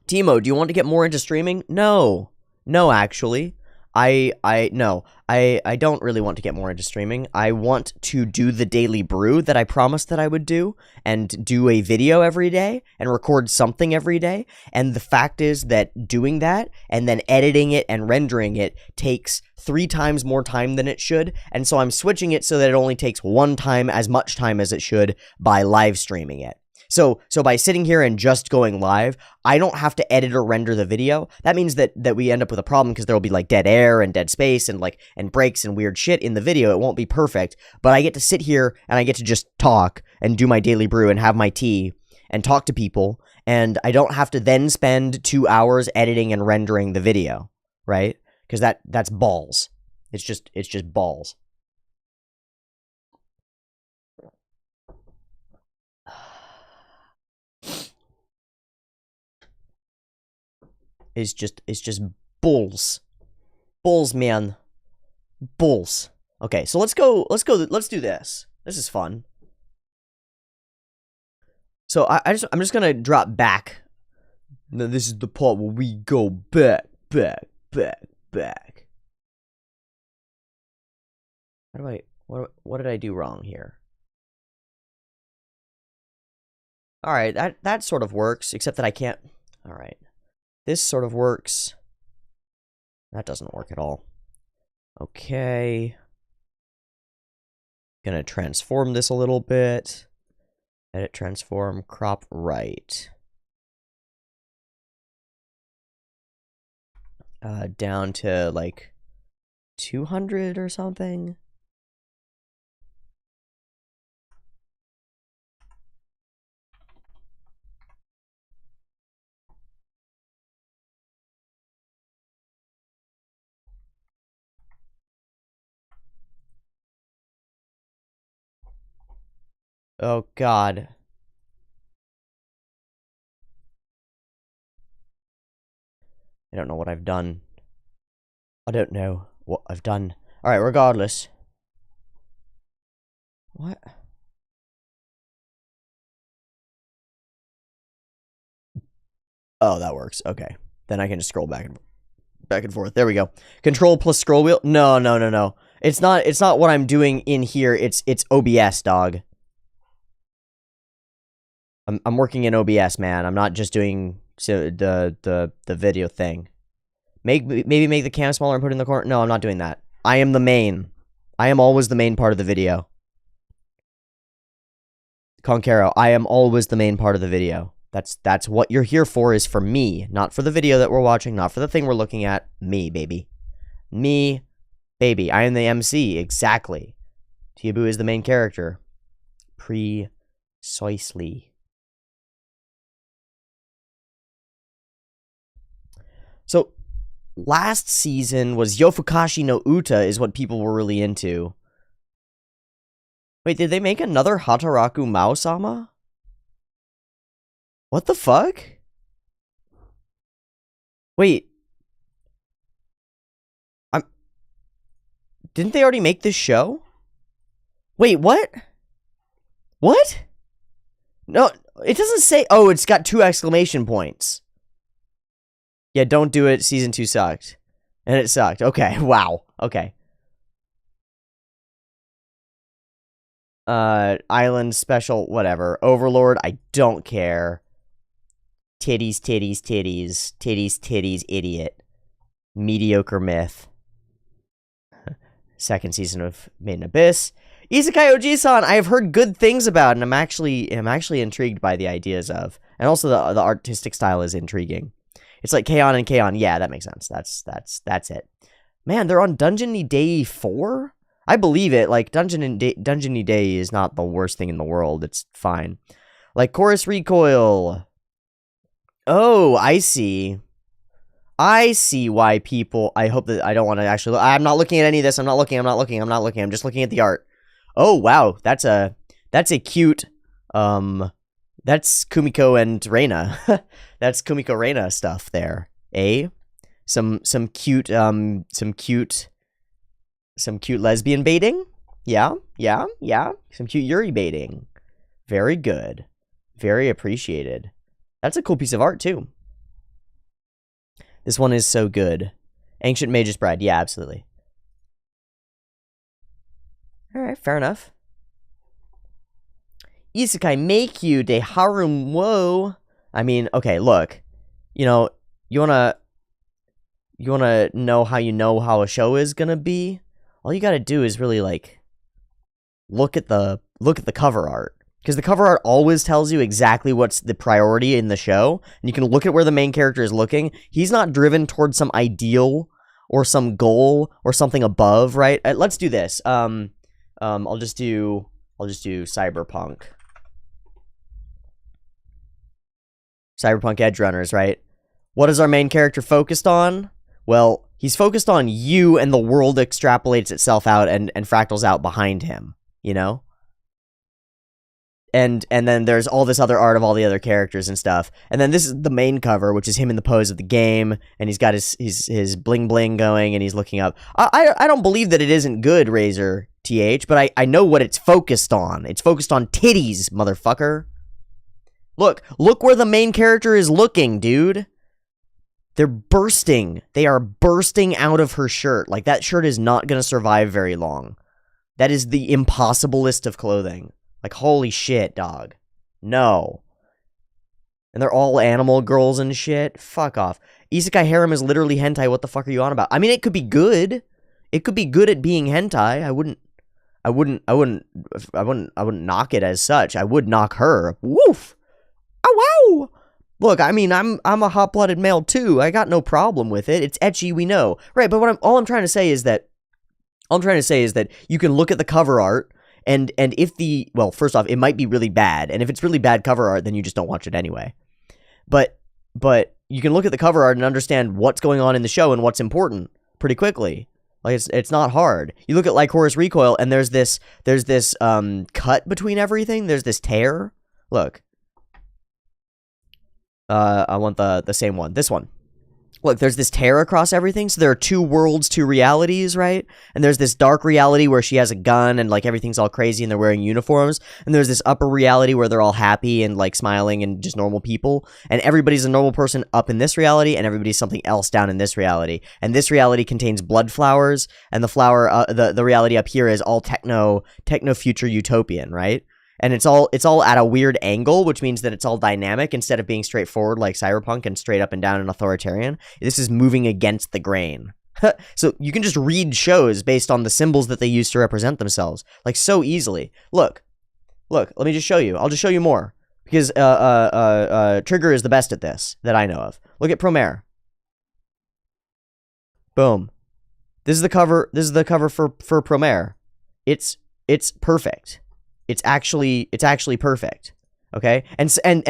Timo, do you want to get more into streaming? No, actually. I don't really want to get more into streaming. I want to do the daily brew that I promised that I would do, and do a video every day, and record something every day, and the fact is that doing that, and then editing it and rendering it, takes 3 times more time than it should, and so I'm switching it so that it only takes 1 time as much time as it should by live streaming it. So by sitting here and just going live, I don't have to edit or render the video. That means that we end up with a problem because there will be like dead air and dead space and breaks and weird shit in the video. It won't be perfect, but I get to sit here and I get to just talk and do my daily brew and have my tea and talk to people, and I don't have to then spend 2 hours editing and rendering the video, right? Because that's balls. It's just balls. It's just bulls. Bulls, man. Bulls. Okay, so let's do this. This is fun. So I'm just gonna drop back. Now this is the part where we go back. What did I do wrong here? Alright, that sort of works, except that I can't. Alright. This sort of works. That doesn't work at all. Okay. Gonna transform this a little bit. Edit, transform, crop right. Down to like 200 or something. Oh God. I don't know what I've done. I don't know what I've done. Alright, regardless. What? Oh, that works. Okay. Then I can just scroll back and forth. There we go. Control plus scroll wheel. No. It's not what I'm doing in here. It's OBS, dog. I'm working in OBS, man. I'm not just doing the video thing. Maybe make the cam smaller and put it in the corner. No, I'm not doing that. I am the main. I am always the main part of the video. Conquero, I am always the main part of the video. That's what you're here for, is for me. Not for the video that we're watching, not for the thing we're looking at. Me, baby. Me, baby. I am the MC, exactly. Tiabu is the main character. Precisely. So, last season was Yofukashi no Uta is what people were really into. Wait, did they make another Hataraku Mao-sama? What the fuck? Wait. Didn't they already make this show? Wait, what? What? No, it doesn't say... Oh, it's got 2 exclamation points. Yeah, don't do it. Season 2 sucked. And it sucked. Okay, wow. Okay. Island special, whatever. Overlord, I don't care. Titties, idiot. Mediocre myth. Second season of Made in Abyss. Isekai Oji-san, I have heard good things about, and I'm actually intrigued by the ideas of. And also the artistic style is intriguing. It's like K-On! And K-On! Yeah, that makes sense. That's it. Man, they're on Dungeon Day 4? I believe it. Like, Dungeon Day is not the worst thing in the world. It's fine. Like, Chorus Recoil. Oh, I see. I see why people... I hope that... I don't want to actually... I'm not looking at any of this. I'm not looking. I'm just looking at the art. Oh, wow. That's a cute... That's Kumiko and Reina. That's Kumiko Reina stuff there. Eh? Some cute lesbian baiting? Yeah. Some cute Yuri baiting. Very good. Very appreciated. That's a cool piece of art, too. This one is so good. Ancient Mage's Bride. Yeah, absolutely. Alright, fair enough. Isekai make you de harum wo. I mean, okay, look. You know, you wanna know how a show is gonna be? All you gotta do is really, like, look at the cover art. Because the cover art always tells you exactly what's the priority in the show. And you can look at where the main character is looking. He's not driven towards some ideal or some goal or something above, right? Let's do this. I'll just do Cyberpunk. Cyberpunk Edge Runners, right? What is our main character focused on? Well, he's focused on you, and the world extrapolates itself out and fractals out behind him, you know? and then there's all this other art of all the other characters and stuff. And then this is the main cover, which is him in the pose of the game, and he's got his bling bling going, and he's looking up. I don't believe that it isn't good, Razor TH, but I know what it's focused on. It's focused on titties, motherfucker. Look where the main character is looking, dude. They're bursting. They are bursting out of her shirt. Like, that shirt is not going to survive very long. That is the impossiblest of clothing. Like, holy shit, dog. No. And they're all animal girls and shit. Fuck off. Isekai harem is literally hentai. What the fuck are you on about? I mean, it could be good. It could be good at being hentai. I wouldn't knock it as such. I would knock her. Woof. Oh, wow. Look, I mean, I'm a hot-blooded male too. I got no problem with it. It's ecchi, we know. Right, but all I'm trying to say is that you can look at the cover art, and if well, first off, it might be really bad, and if it's really bad cover art, then you just don't watch it anyway. But you can look at the cover art and understand what's going on in the show and what's important pretty quickly. Like, it's not hard. You look at Lycoris Recoil, and there's this cut between everything. There's this tear. Look. I want the same one. This one. Look, there's this tear across everything. So there are two worlds, two realities, right? And there's this dark reality where she has a gun and, like, everything's all crazy and they're wearing uniforms. And there's this upper reality where they're all happy and, like, smiling and just normal people. And everybody's a normal person up in this reality, and everybody's something else down in this reality. And this reality contains blood flowers, and the flower, the reality up here is all techno future utopian, right? And it's all at a weird angle, which means that it's all dynamic instead of being straightforward like Cyberpunk and straight up and down and authoritarian. This is moving against the grain. So you can just read shows based on the symbols that they use to represent themselves, like, so easily. Look, let me just show you. I'll just show you more, because Trigger is the best at this that I know of. Look at Promare. Boom. This is the cover for Promare. It's perfect. It's actually perfect, okay? And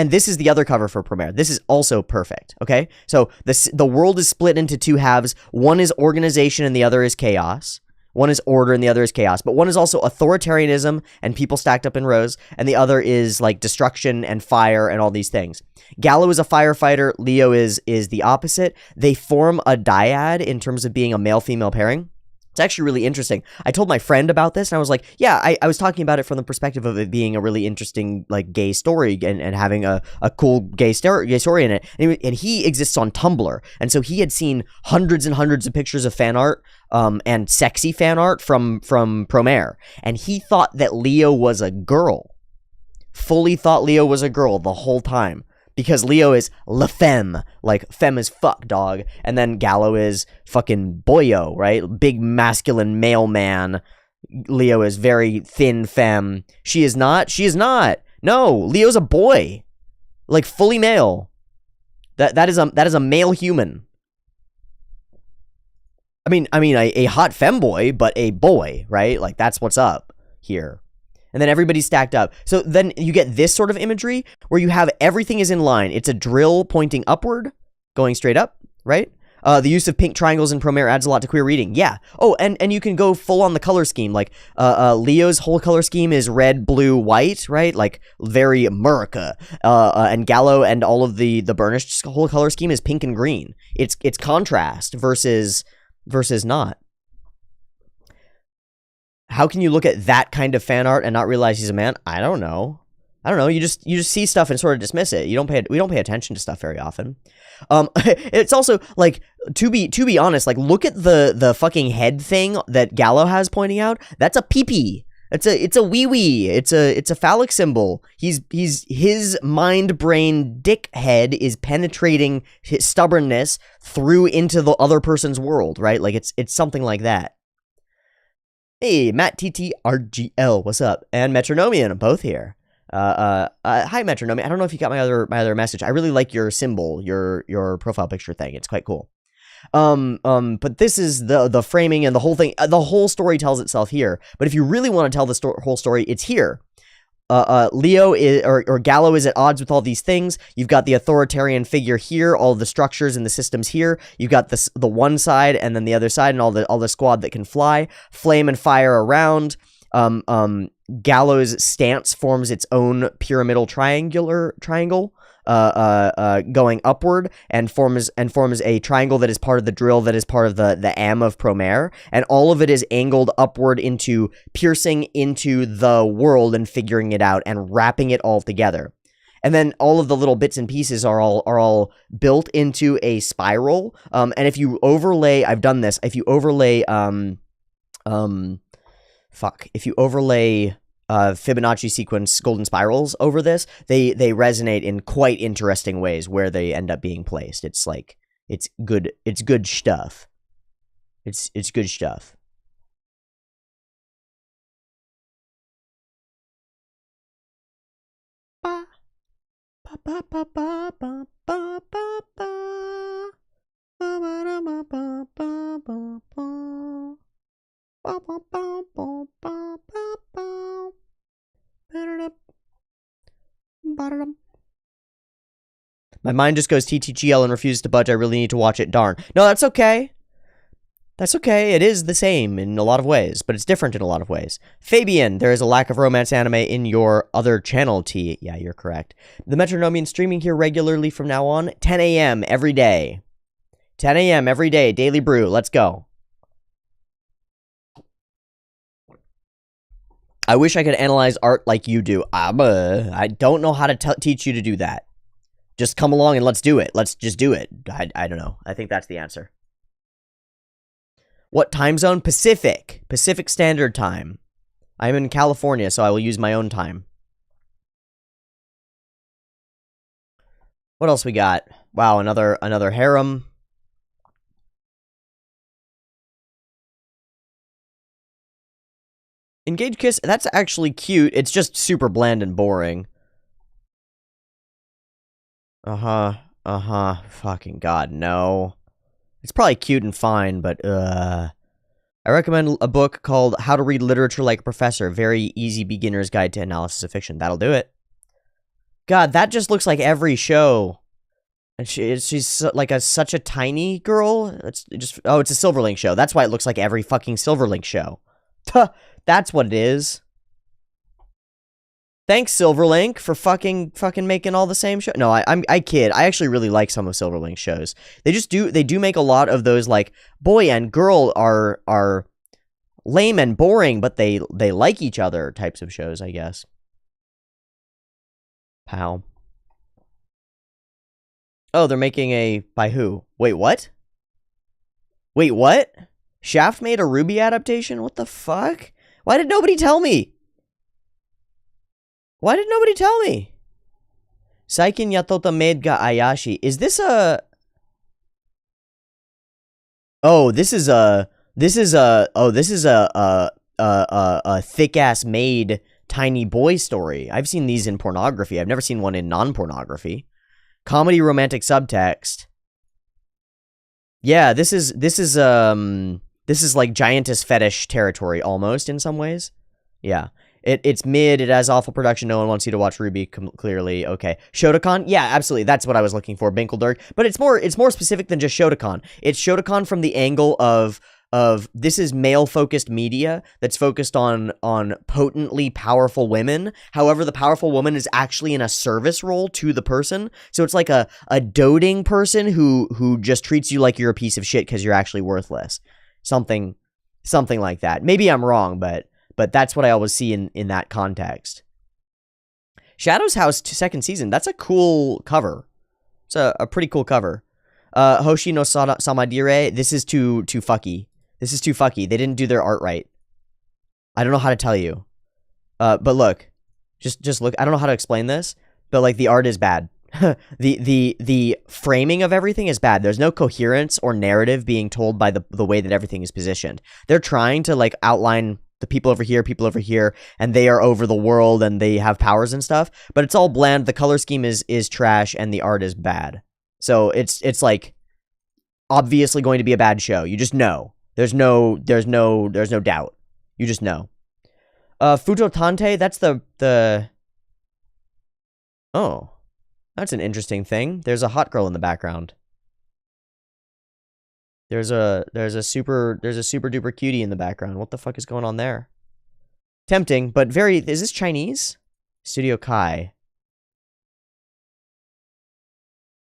this is the other cover for Promare. This is also perfect, okay? So the world is split into two halves. One is organization and the other is chaos. One is order and the other is chaos. But one is also authoritarianism and people stacked up in rows, and the other is, like, destruction and fire and all these things. Gallo is a firefighter. Leo is the opposite. They form a dyad in terms of being a male-female pairing. It's actually really interesting. I told my friend about this, and I was like, yeah, I was talking about it from the perspective of it being a really interesting, like, gay story and having a cool gay story in it. And he exists on Tumblr, and so he had seen hundreds and hundreds of pictures of fan art and sexy fan art from Promare, and he thought that Leo was a girl. Fully thought Leo was a girl the whole time. Because Leo is la femme, like, femme is fuck, dog. And then Gallo is fucking boyo, right? Big masculine male man. Leo is very thin femme. She is not. No, Leo's a boy. Like, fully male. That is a male human. I mean, a hot femboy, but a boy, right? Like, that's what's up here. And then everybody's stacked up. So then you get this sort of imagery where you have everything is in line. It's a drill pointing upward, going straight up, right? The use of pink triangles in Promare adds a lot to queer reading. Yeah. Oh, and you can go full on the color scheme. Like, Leo's whole color scheme is red, blue, white, right? Like, very America. And Gallo and all of the Burnished whole color scheme is pink and green. It's contrast versus not. How can you look at that kind of fan art and not realize he's a man? I don't know. You just see stuff and sort of dismiss it. We don't pay attention to stuff very often. It's also, like, to be honest, like, look at the fucking head thing that Gallo has pointing out. That's a pee-pee. It's a wee-wee. It's a phallic symbol. His mind brain dick head is penetrating his stubbornness through into the other person's world, right? Like, it's something like that. Hey, Matt TTRGL, what's up? And Metronomian, both here. Hi, Metronomian. I don't know if you got my other message. I really like your symbol, your profile picture thing. It's quite cool. But this is the framing and the whole thing. The whole story tells itself here. But if you really want to tell the whole story, it's here. Leo is, or Gallo is at odds with all these things. You've got the authoritarian figure here, all the structures and the systems here. You've got the one side and then the other side and all the squad that can fly, flame and fire around. Gallows' stance forms its own pyramidal triangle, going upward, and forms a triangle that is part of the drill that is part of the am of Promare, and all of it is angled upward into piercing into the world and figuring it out and wrapping it all together. And then all of the little bits and pieces are all built into a spiral. And if you overlay, I've done this. If you overlay, if you overlay Fibonacci sequence golden spirals over this, they resonate in quite interesting ways where they end up being placed. It's like it's good stuff. It's good stuff. My mind just goes TTGL and refuses to budge. I really need to watch it. Darn. No, that's okay. That's okay. It is the same in a lot of ways, but it's different in a lot of ways. Fabian, there is a lack of romance anime in your other channel, T. Yeah, you're correct. The Metronomian streaming here regularly from now on. 10 a.m. every day. 10 a.m. every day. Daily Brew. Let's go. I wish I could analyze art like you do. I don't know how to teach you to do that. Just come along and let's do it. Let's just do it. I don't know. I think that's the answer. What time zone? Pacific. Pacific Standard Time. I'm in California, so I will use my own time. What else we got? Wow, another harem. Engage Kiss, that's actually cute. It's just super bland and boring. Fucking God, no. It's probably cute and fine, but, I recommend a book called How to Read Literature Like a Professor. Very easy beginner's guide to analysis of fiction. That'll do it. God, that just looks like every show. And she's like such a tiny girl. It's a Silverlink show. That's why it looks like every fucking Silverlink show. That's what it is. Thanks, Silverlink, for fucking making all the same show. No, I kid. I actually really like some of Silverlink's shows. They do make a lot of those, like, boy and girl are lame and boring, but they like each other types of shows, I guess. Pow. Oh, they're making a... By who? Wait, what? Wait, what? Shaft made a Ruby adaptation? What the fuck? Why did nobody tell me? Why did nobody tell me? Saikin Yatota made ga Ayashi. Is this a... Oh, this is a thick-ass made tiny boy story. I've seen these in pornography. I've never seen one in non-pornography. Comedy romantic subtext. Yeah, this is like giantess fetish territory almost in some ways. Yeah. It's mid, it has awful production, no one wants you to watch Ruby clearly. Okay. Shotokan? Yeah, absolutely. That's what I was looking for, Binkeldirk. But it's more specific than just Shotokan. It's Shotokan from the angle of this is male-focused media that's focused on potently powerful women. However, the powerful woman is actually in a service role to the person. So it's like a doting person who just treats you like you're a piece of shit because you're actually worthless. Something like that. Maybe I'm wrong, but that's what I always see in that context. Shadow's House second season. That's a cool cover. It's a pretty cool cover. Hoshi no Samadire. This is too fucky. This is too fucky. They didn't do their art right. I don't know how to tell you. But look. Just look. I don't know how to explain this. But like the art is bad. the framing of everything is bad. There's no coherence or narrative being told by the way that everything is positioned. They're trying to like outline the people over here, and they are over the world and they have powers and stuff. But it's all bland. The color scheme is trash and the art is bad. So it's like obviously going to be a bad show. You just know. There's no doubt. You just know. Futotante, that's the Oh. That's an interesting thing. There's a hot girl in the background. There's a super duper cutie in the background. What the fuck is going on there? Tempting, but very... Is this Chinese? Studio Kai.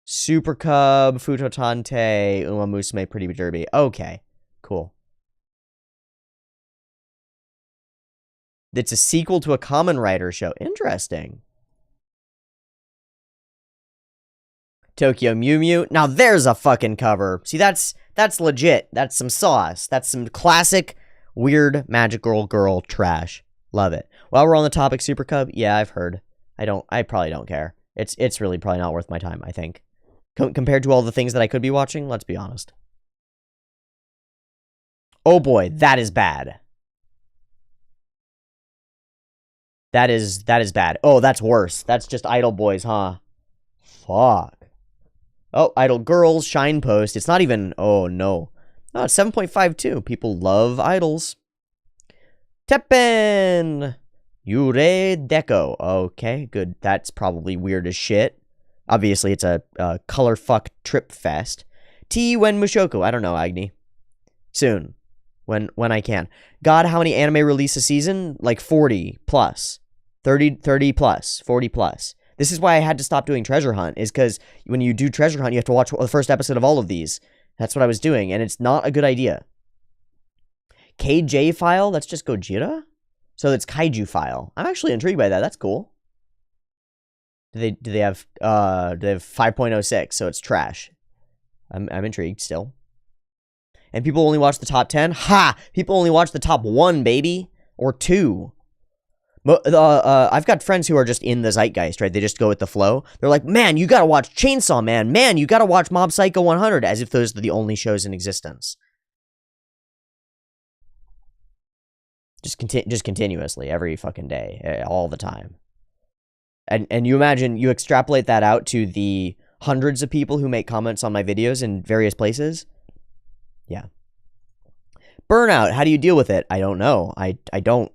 Super Cub, Futotante, Uma Musume, Pretty Derby. Okay, cool. It's a sequel to a Kamen Rider show. Interesting. Tokyo Mew Mew. Now there's a fucking cover. See, that's legit. That's some sauce. That's some classic weird magical girl trash. Love it. While we're on the topic, Super Cub, yeah, I've heard. I probably don't care. It's really probably not worth my time, I think. Compared to all the things that I could be watching, let's be honest. Oh boy, that is bad. That is bad. Oh, that's worse. That's just Idol Boys, huh? Fuck. Oh, Idol Girls, Shine Post. It's not even... Oh, no. Oh, it's 7.52. People love idols. Teppen! Yure Deco. Okay, good. That's probably weird as shit. Obviously, it's a color fuck trip fest. T when Mushoku. I don't know, Agni. Soon. When I can. God, how many anime release a season? Like 40 plus. 30 plus. 40 plus. This is why I had to stop doing Treasure Hunt, is because when you do Treasure Hunt, you have to watch the first episode of all of these. That's what I was doing, and it's not a good idea. KJ file? That's just Gojira? So it's Kaiju file. I'm actually intrigued by that. That's cool. Do they have 5.06, so it's trash. I'm intrigued still. And people only watch the top 10? Ha! People only watch the top 1, baby. Or 2. I've got friends who are just in the zeitgeist, right? They just go with the flow. They're like, man, you gotta watch Chainsaw Man. Man, you gotta watch Mob Psycho 100. As if those are the only shows in existence. Just continuously, every fucking day. All the time. And you imagine, you extrapolate that out to the hundreds of people who make comments on my videos in various places. Yeah. Burnout, how do you deal with it? I don't know. I don't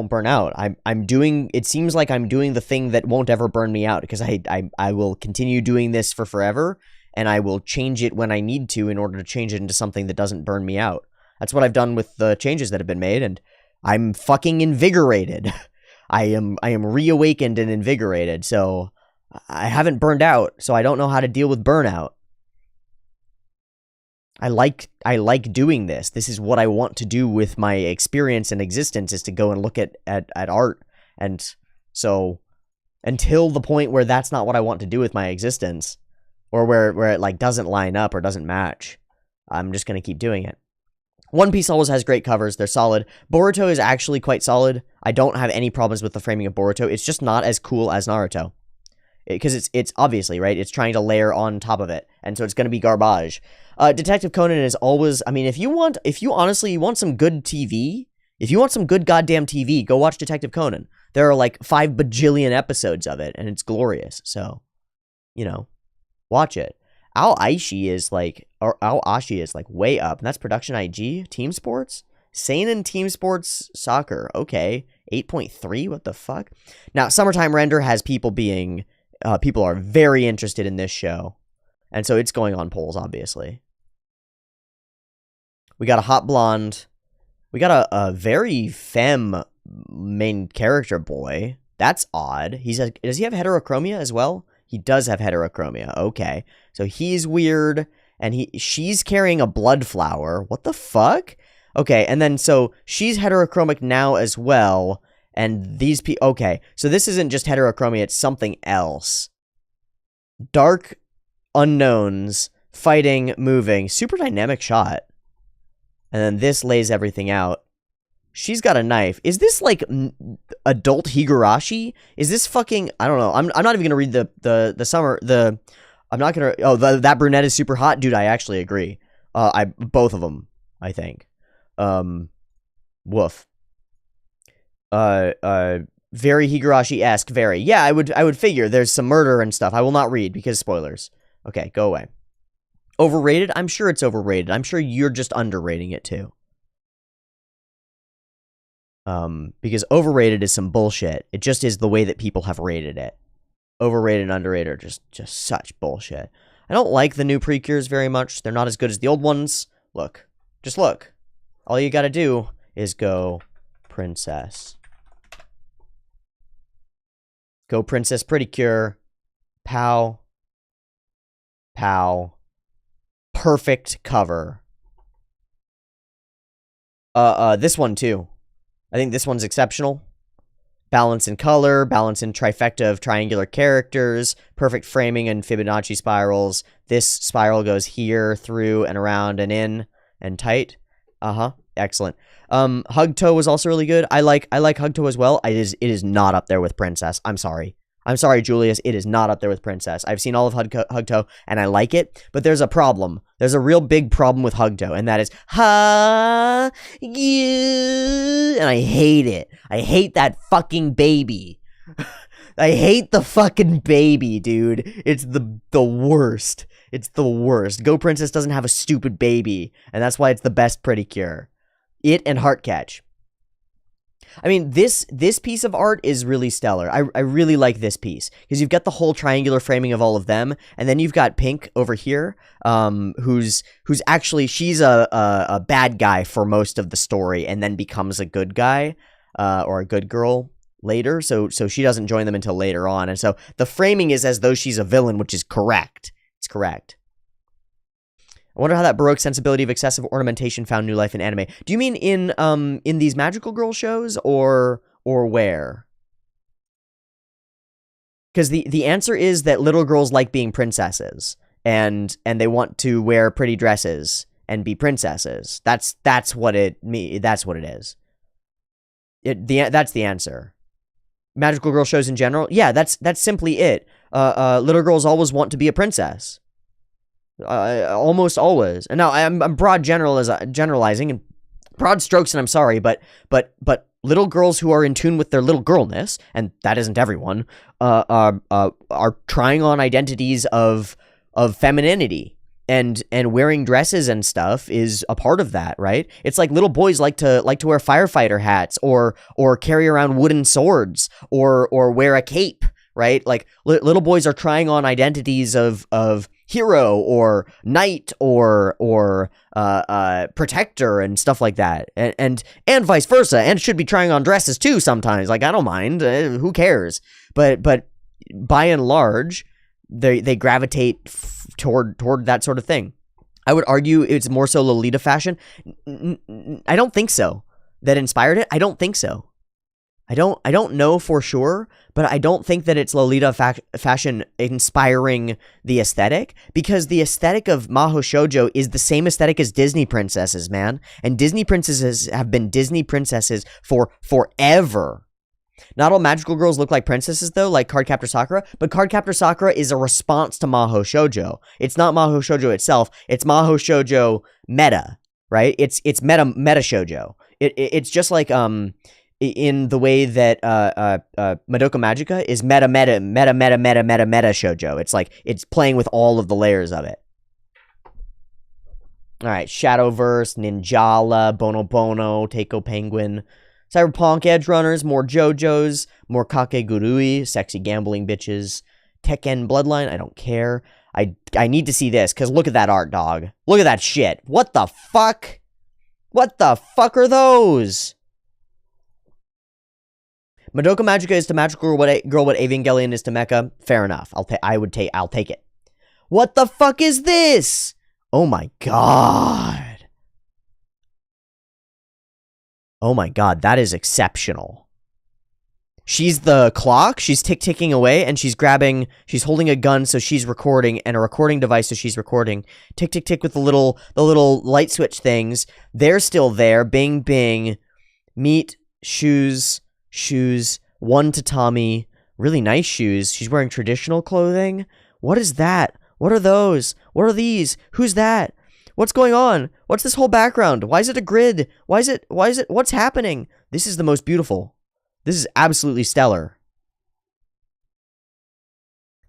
burn out. I'm doing, it seems like I'm doing the thing that won't ever burn me out, because I will continue doing this for forever, and I will change it when I need to in order to change it into something that doesn't burn me out. That's what I've done with the changes that have been made, and I'm fucking invigorated. I am reawakened and invigorated, so I haven't burned out, so I don't know how to deal with burnout. I like doing this. This is what I want to do with my experience and existence, is to go and look at art. And so until the point where that's not what I want to do with my existence, or where it like doesn't line up or doesn't match, I'm just going to keep doing it. One Piece always has great covers. They're solid. Boruto is actually quite solid. I don't have any problems with the framing of Boruto. It's just not as cool as Naruto. Because it's obviously, right? It's trying to layer on top of it. And so it's going to be garbage. Detective Conan is always... I mean, if you honestly want some good TV, if you want some good goddamn TV, go watch Detective Conan. There are like 5 bajillion episodes of it, and it's glorious. So, you know, watch it. Al Ashi is like way up. And that's Production IG. Team Sports? Seinen Team Sports Soccer. Okay. 8.3? What the fuck? Now, Summertime Render has people being... people are very interested in this show. And so it's going on polls, obviously. We got a hot blonde. We got a very femme main character boy. That's odd. Does he have heterochromia as well? He does have heterochromia. Okay. So he's weird. And she's carrying a blood flower. What the fuck? Okay, and then so she's heterochromic now as well. And these people... Okay, so this isn't just heterochromia, it's something else. Dark unknowns, fighting, moving. Super dynamic shot. And then this lays everything out. She's got a knife. Is this like adult Higurashi? Is this fucking... I don't know. I'm not even going to read the summer... I'm not going to... Oh, that brunette is super hot? Dude, I actually agree. Both of them, I think. Woof. Very Higurashi-esque, very. Yeah, I would figure there's some murder and stuff. I will not read because spoilers. Okay, go away. Overrated? I'm sure it's overrated. I'm sure you're just underrating it too. Because overrated is some bullshit. It just is the way that people have rated it. Overrated and underrated are just such bullshit. I don't like the new Precures very much. They're not as good as the old ones. Look. Just look. All you gotta do is go Princess. Go Princess Pretty Cure. Pow. Pow. Perfect cover. This one too. I think this one's exceptional. Balance in color, balance in trifecta of triangular characters, perfect framing and Fibonacci spirals. This spiral goes here, through, and around, and in, and tight. Excellent. Hug Toe was also really good. I like Hug Toe as well. It is not up there with Princess. I'm sorry. I'm sorry, Julius. It is not up there with Princess. I've seen all of Hug Toe, and I like it, but there's a problem. There's a real big problem with Hug Toe, and that is, ha, you, and I hate it. I hate that fucking baby. I hate the fucking baby, dude. It's the worst. It's the worst. Go Princess doesn't have a stupid baby, and that's why it's the best Pretty Cure. It and Heart Catch. I mean, this piece of art is really stellar. I really like this piece because you've got the whole triangular framing of all of them, and then you've got Pink over here, who's actually, she's a bad guy for most of the story, and then becomes a good guy, or a good girl later. So she doesn't join them until later on, and so the framing is as though she's a villain, which is correct. It's correct. I wonder how that Baroque sensibility of excessive ornamentation found new life in anime. Do you mean in these magical girl shows or where? Because the answer is that little girls like being princesses and they want to wear pretty dresses and be princesses. That's what it is. That's the answer. Magical girl shows in general? Yeah, that's simply it. Little girls always want to be a princess. Almost always. And now I'm broad generalizing and broad strokes, and I'm sorry, but little girls who are in tune with their little girlness, and that isn't everyone, are trying on identities of femininity, and wearing dresses and stuff is a part of that, right? It's like little boys like to wear firefighter hats or carry around wooden swords or wear a cape, right? Like little boys are trying on identities of hero or knight or protector and stuff like that, and vice versa, and should be trying on dresses too sometimes. Like, I don't mind, who cares? But by and large, they gravitate toward that sort of thing. I would argue it's more so Lolita fashion. I don't think so. That inspired it? I don't think so. I don't know for sure, but I don't think that it's Lolita fashion inspiring the aesthetic, because the aesthetic of Maho Shoujo is the same aesthetic as Disney princesses, man. And Disney princesses have been Disney princesses for forever. Not all magical girls look like princesses, though, like Cardcaptor Sakura, but Cardcaptor Sakura is a response to Maho Shoujo. It's not Maho Shoujo itself, it's Maho Shoujo meta, right? It's meta shoujo. It's just like in the way that Madoka Magica is meta shoujo. It's like it's playing with all of the layers of it. All right, Shadowverse, Ninjala, Bono Bono, Teiko Penguin, Cyberpunk, Edge Runners, more JoJo's, more Kakegurui, sexy gambling bitches, Tekken Bloodline. I don't care. I need to see this, because look at that art, dog. Look at that shit. What the fuck? What the fuck are those? Madoka Magica is to Magical Girl what Evangelion is to Mecha. Fair enough. I'll take it. What the fuck is this? Oh my god. Oh my god, that is exceptional. She's the clock. She's ticking away, and she's holding a gun, so she's recording, and a recording device, so she's recording. Tick tick tick with the little light switch things. They're still there. Bing bing. Meat, shoes, one tatami, really nice shoes. She's wearing traditional clothing. What is that? What are those? What are these? Who's that? What's going on? What's this whole background? Why is it a grid? What's happening? This is the most beautiful. This is absolutely stellar.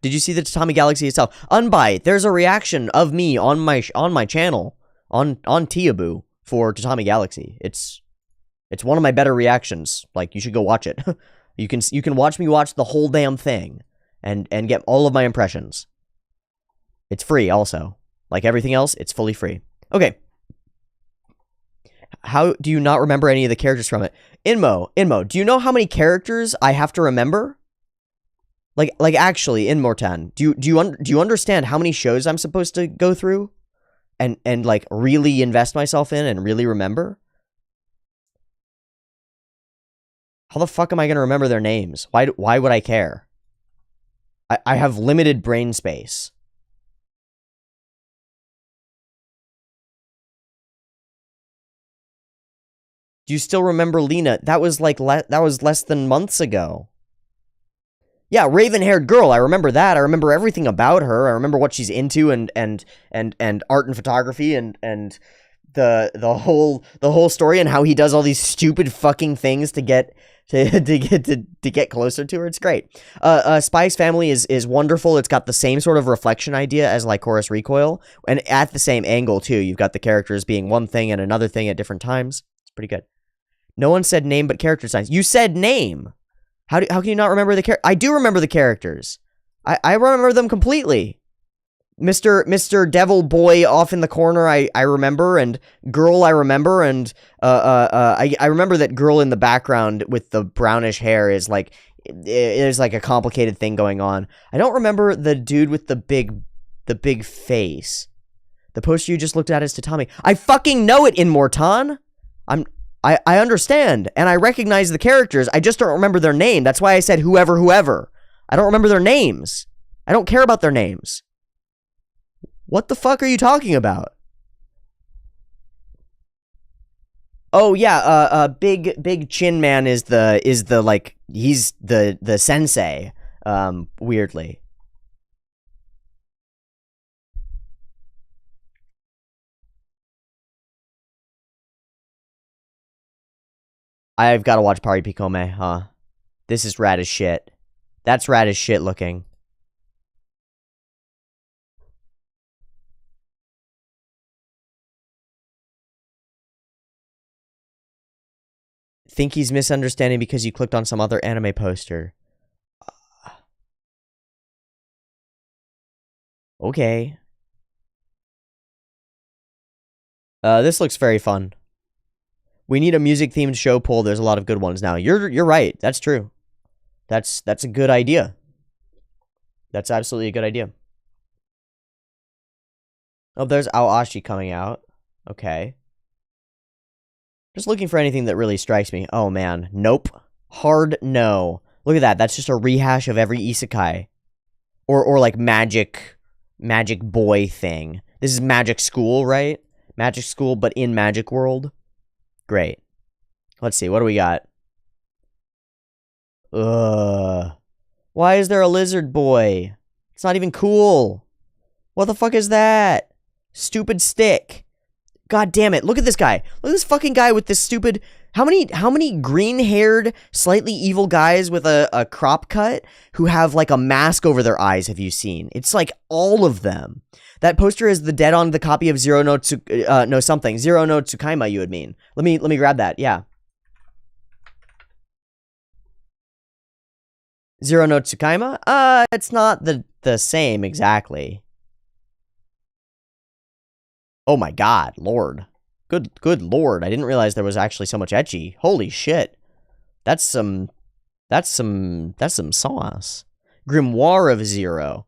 Did you see the Tatami Galaxy itself? Unbuy, there's a reaction of me on my channel, on Tiabu for Tatami Galaxy. It's one of my better reactions. Like, you should go watch it. You can watch me watch the whole damn thing and get all of my impressions. It's free also. Like everything else, it's fully free. Okay. How do you not remember any of the characters from it? Inmo, do you know how many characters I have to remember? Like actually, in Mortan, do you understand how many shows I'm supposed to go through, and like really invest myself in and really remember? How the fuck am I gonna remember their names? Why would I care? I have limited brain space. Do you still remember Lena? That was like that was less than months ago. Yeah, raven-haired girl. I remember that. I remember everything about her. I remember what she's into and art and photography and the whole story and how he does all these stupid fucking things to get to get closer to her. It's great. Spike's family is wonderful. It's got the same sort of reflection idea as like Chorus Recoil, and at the same angle too. You've got the characters being one thing and another thing at different times. It's pretty good. No one said name but character designs. You said name. How can you not remember the character? I do remember the characters. I remember them completely. Mr. Devil Boy off in the corner, I remember, and Girl I remember, and I remember that girl in the background with the brownish hair is like, there's like a complicated thing going on. I don't remember the dude with the big face. The poster you just looked at is Tatami. I fucking know it in Mortan. I understand, and I recognize the characters. I just don't remember their name. That's why I said whoever. I don't remember their names. I don't care about their names. What the fuck are you talking about? Oh yeah, big chin man is the like, he's the sensei. Weirdly. I've got to watch Pari Picome, huh? This is rad as shit. That's rad as shit looking. Think he's misunderstanding because you clicked on some other anime poster. Okay. This looks very fun. We need a music-themed show poll. There's a lot of good ones now. You're right. That's true. That's a good idea. That's absolutely a good idea. Oh, there's Aoashi coming out. Okay. Just looking for anything that really strikes me. Oh, man. Nope. Hard no. Look at that. That's just a rehash of every isekai. Or like magic boy thing. This is Magic School, right? Magic School, but in Magic World. Great. Let's see. What do we got? Ugh. Why is there a lizard boy? It's not even cool. What the fuck is that? Stupid stick. God damn it. Look at this guy. Look at this fucking guy with this stupid... How many green-haired, slightly evil guys with a crop cut who have, like, a mask over their eyes have you seen? It's, like, all of them. That poster is the dead on the copy of Zero no Tsukaima, you would mean. Let me grab that, yeah. Zero no Tsukaima? It's not the same exactly. Oh my god, lord. Good lord, I didn't realize there was actually so much ecchi. Holy shit. That's some sauce. Grimoire of Zero.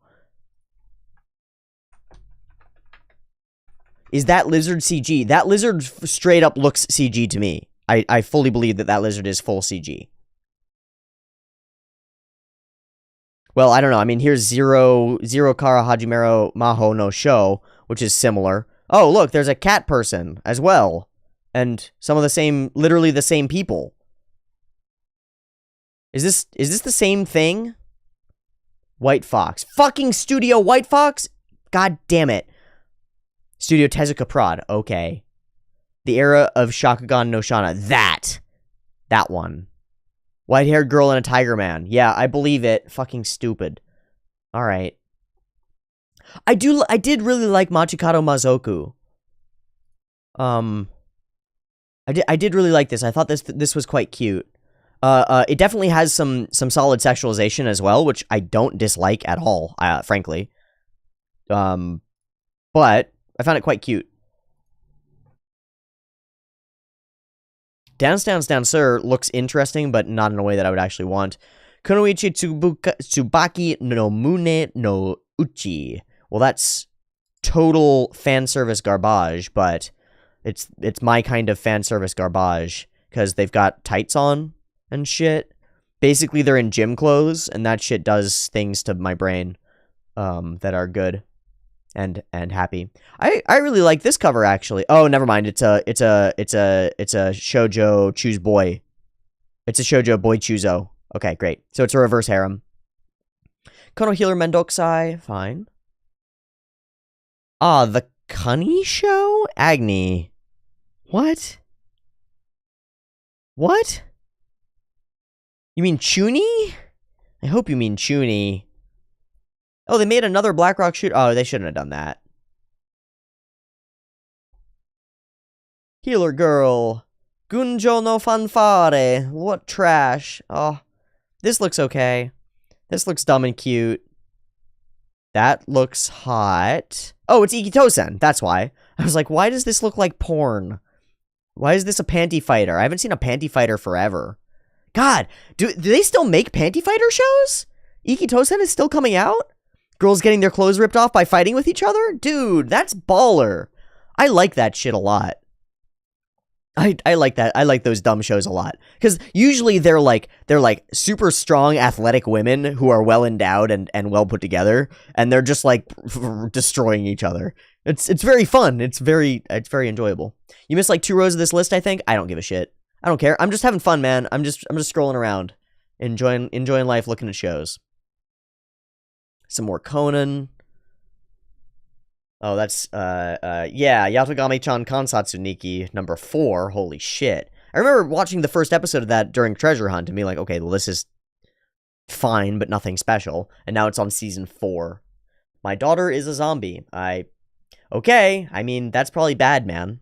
Is that lizard CG? That lizard straight up looks CG to me. I fully believe that lizard is full CG. Well, I don't know. I mean, here's Zero Kara Hajimero Maho no Sho, which is similar. Oh, look, there's a cat person as well. And some of the same, literally the same people. Is this the same thing? White Fox. Fucking Studio White Fox? God damn it. Studio Tezuka Prod. Okay. The Era of Shakugan no Shana. That one. White-haired girl and a tiger man. Yeah, I believe it. Fucking stupid. Alright. I did really like Machikado Mazoku. I did really like this. I thought this was quite cute. It definitely has some solid sexualization as well, which I don't dislike at all, frankly. But I found it quite cute. Dance Dance Dancer looks interesting, but not in a way that I would actually want. Kunoichi Tsubaki no Mune no Uchi. Well, that's total fan service garbage, but it's my kind of fan service garbage because they've got tights on and shit. Basically, they're in gym clothes, and that shit does things to my brain that are good and happy. I really like this cover actually. Oh, never mind. It's a shoujo choose boy. It's a shoujo boy chuzo. Okay, great. So it's a reverse harem. Kono Healer Mendokusai, fine. Ah, the Cunny Show? Agni. What? What? You mean Chuni? I hope you mean Chuni. Oh, they made another Blackrock shoot. Oh, they shouldn't have done that. Healer Girl. Gunjo no Fanfare. What trash. Oh, this looks okay. This looks dumb and cute. That looks hot. Oh, it's Ikito-sen. That's why. I was like, why does this look like porn? Why is this a panty fighter? I haven't seen a panty fighter forever. God, do they still make panty fighter shows? Ikito-sen is still coming out? Girls getting their clothes ripped off by fighting with each other? Dude, that's baller. I like that shit a lot. I like that. I like those dumb shows a lot. Because usually they're like super strong athletic women who are well endowed and well put together. And they're just like destroying each other. It's very fun. It's very enjoyable. You missed like 2 rows of this list, I think. I don't give a shit. I don't care. I'm just having fun, man. I'm just scrolling around. Enjoying life, looking at shows. Some more Conan. Oh, that's, yeah, Yatogami-chan Kansatsu Nikki, number 4, holy shit. I remember watching the first episode of that during Treasure Hunt and being like, okay, well, this is fine, but nothing special. And now it's on season 4. My daughter is a zombie. Okay, I mean, that's probably bad, man.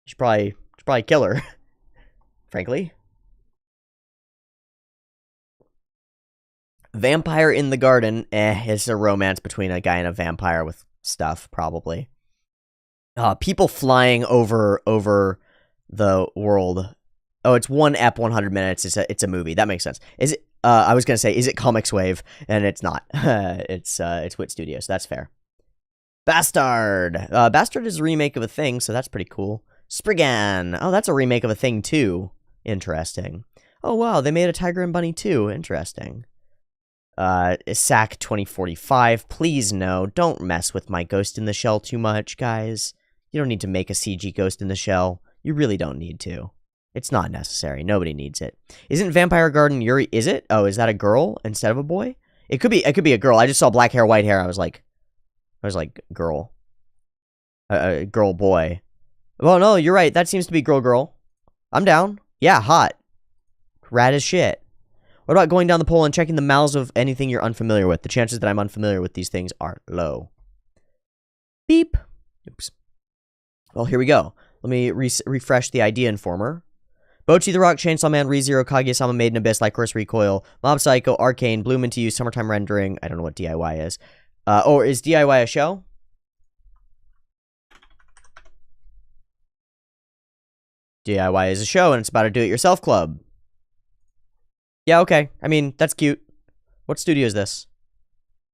You should probably kill her, frankly. Vampire in the Garden, it's a romance between a guy and a vampire with stuff, probably. People flying over the world. Oh, it's 1 ep, 100 minutes. It's a movie. That makes sense. Is it? I was gonna say, is it Comics Wave? And it's not. It's Wit Studios. So that's fair. Bastard. Bastard is a remake of a thing, so that's pretty cool. Spriggan. Oh, that's a remake of a thing too. Interesting. Oh wow, they made a Tiger and Bunny too. Interesting. SAC 2045, please no, don't mess with my Ghost in the Shell too much, guys. You don't need to make a CG Ghost in the Shell. You really don't need to. It's not necessary. Nobody needs it. Isn't Vampire Garden Yuri, is it? Oh, is that a girl instead of a boy? It could be a girl. I just saw black hair, white hair. I was like, girl. Girl, boy. Well, no, you're right. That seems to be girl. I'm down. Yeah, hot. Rad as shit. What about going down the poll and checking the mouths of anything you're unfamiliar with? The chances that I'm unfamiliar with these things are low. Beep. Oops. Well, here we go. Let me refresh the idea informer. Bochi the Rock, Chainsaw Man, ReZero, Kaguya-sama, Made in Abyss, Light Course Recoil, Mob Psycho, Arcane, Bloom Into You, Summertime Rendering. I don't know what DIY is. Or is DIY a show? DIY is a show, and it's about a do-it-yourself club. Yeah, okay. I mean, that's cute. What studio is this?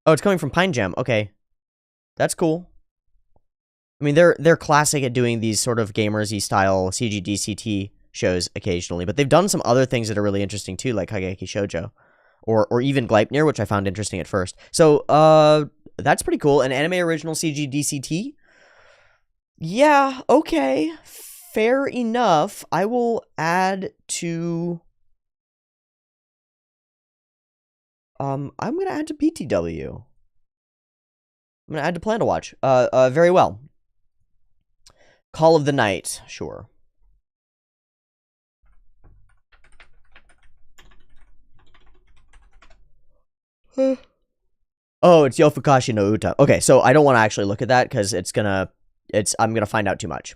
Oh, it's coming from Pine Jam. Okay. That's cool. I mean, they're classic at doing these sort of gamersy style CG-DCT shows occasionally, but they've done some other things that are really interesting too, like Kageki Shoujo. Or even Gleipnir, which I found interesting at first. So, that's pretty cool. An anime original CG-DCT? Yeah, okay. Fair enough. I will add to... I'm gonna add to PTW. I'm gonna add to Plan to Watch. Very well. Call of the Night, sure. Oh, it's Yofukashi no Uta. Okay, so I don't want to actually look at that because I'm gonna find out too much.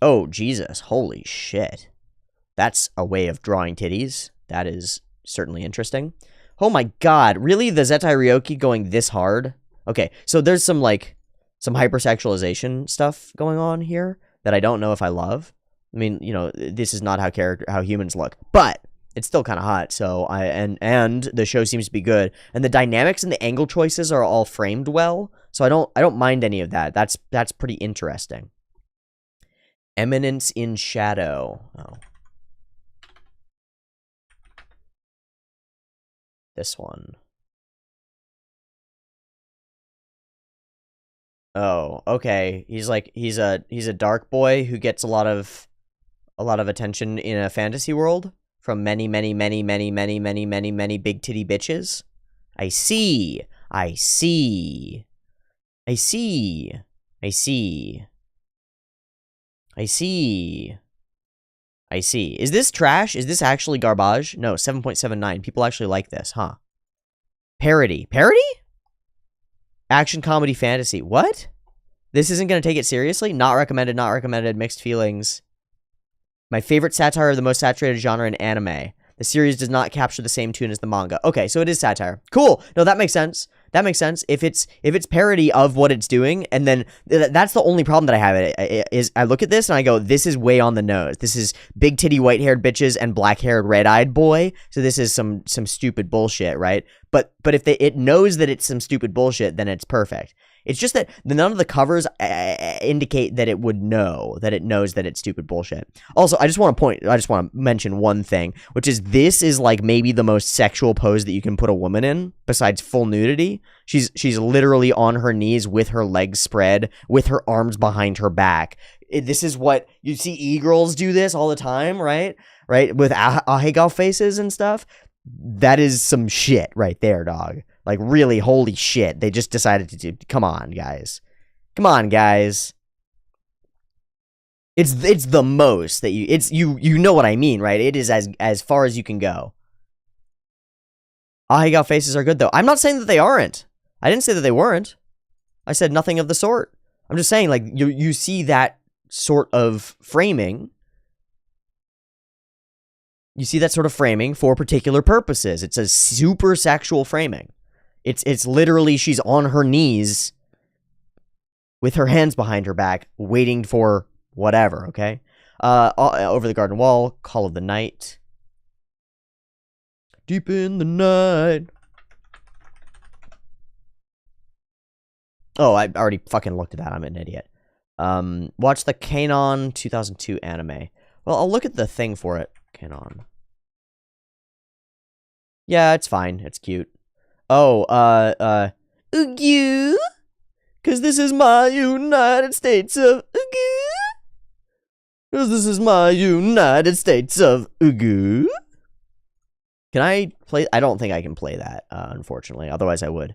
Oh, Jesus, holy shit. That's a way of drawing titties. That is certainly interesting. Oh my god, really? The Zettai Ryoki going this hard? Okay, so there's some hypersexualization stuff going on here that I don't know if I love. I mean, you know, this is not how humans look. But it's still kind of hot. So and the show seems to be good, and the dynamics and the angle choices are all framed well. So I don't mind any of that. That's pretty interesting. Eminence in Shadow. Oh. This one. Oh, okay. He's a dark boy who gets a lot of attention in a fantasy world from many big titty bitches. I see. I see. I see. I see. I see. I see. Is this trash? Is this actually garbage? No, 7.79. People actually like this, huh? Parody. Parody? Action, comedy, fantasy. What? This isn't going to take it seriously? Not recommended, not recommended, mixed feelings. My favorite satire of the most saturated genre in anime. The series does not capture the same tune as the manga. Okay, so it is satire. Cool. No, that makes sense. That makes sense. If it's parody of what it's doing, and then that's the only problem that I have. Is I look at this and I go, this is way on the nose. This is big titty white haired bitches and black haired red eyed boy. So this is some stupid bullshit, right? But if it knows that it's some stupid bullshit, then it's perfect. It's just that none of the covers indicate that it would know, that it knows that it's stupid bullshit. Also, I just want to mention one thing, which is this is like maybe the most sexual pose that you can put a woman in, besides full nudity. She's literally on her knees with her legs spread, with her arms behind her back. This is what you see e-girls do this all the time, right? Right? With ahegao faces and stuff. That is some shit right there, dog. Like, really, holy shit. They just decided to do... Come on, guys. Come on, guys. It's the most that you know what I mean, right? It is as far as you can go. Ahegao faces are good, though. I'm not saying that they aren't. I didn't say that they weren't. I said nothing of the sort. I'm just saying, like, you see that sort of framing... You see that sort of framing for particular purposes. It's a super sexual framing. It's literally she's on her knees with her hands behind her back, waiting for whatever, okay? Over the Garden Wall, Call of the Night. Deep in the night. Oh, I already fucking looked at that. I'm an idiot. Watch the Kanon 2002 anime. Well, I'll look at the thing for it. Kanon. Yeah, it's fine. It's cute. Oh, Oogie? Cause this is my United States of Oogie? Cause this is my United States of Oogie? Can I play? I don't think I can play that, unfortunately. Otherwise, I would.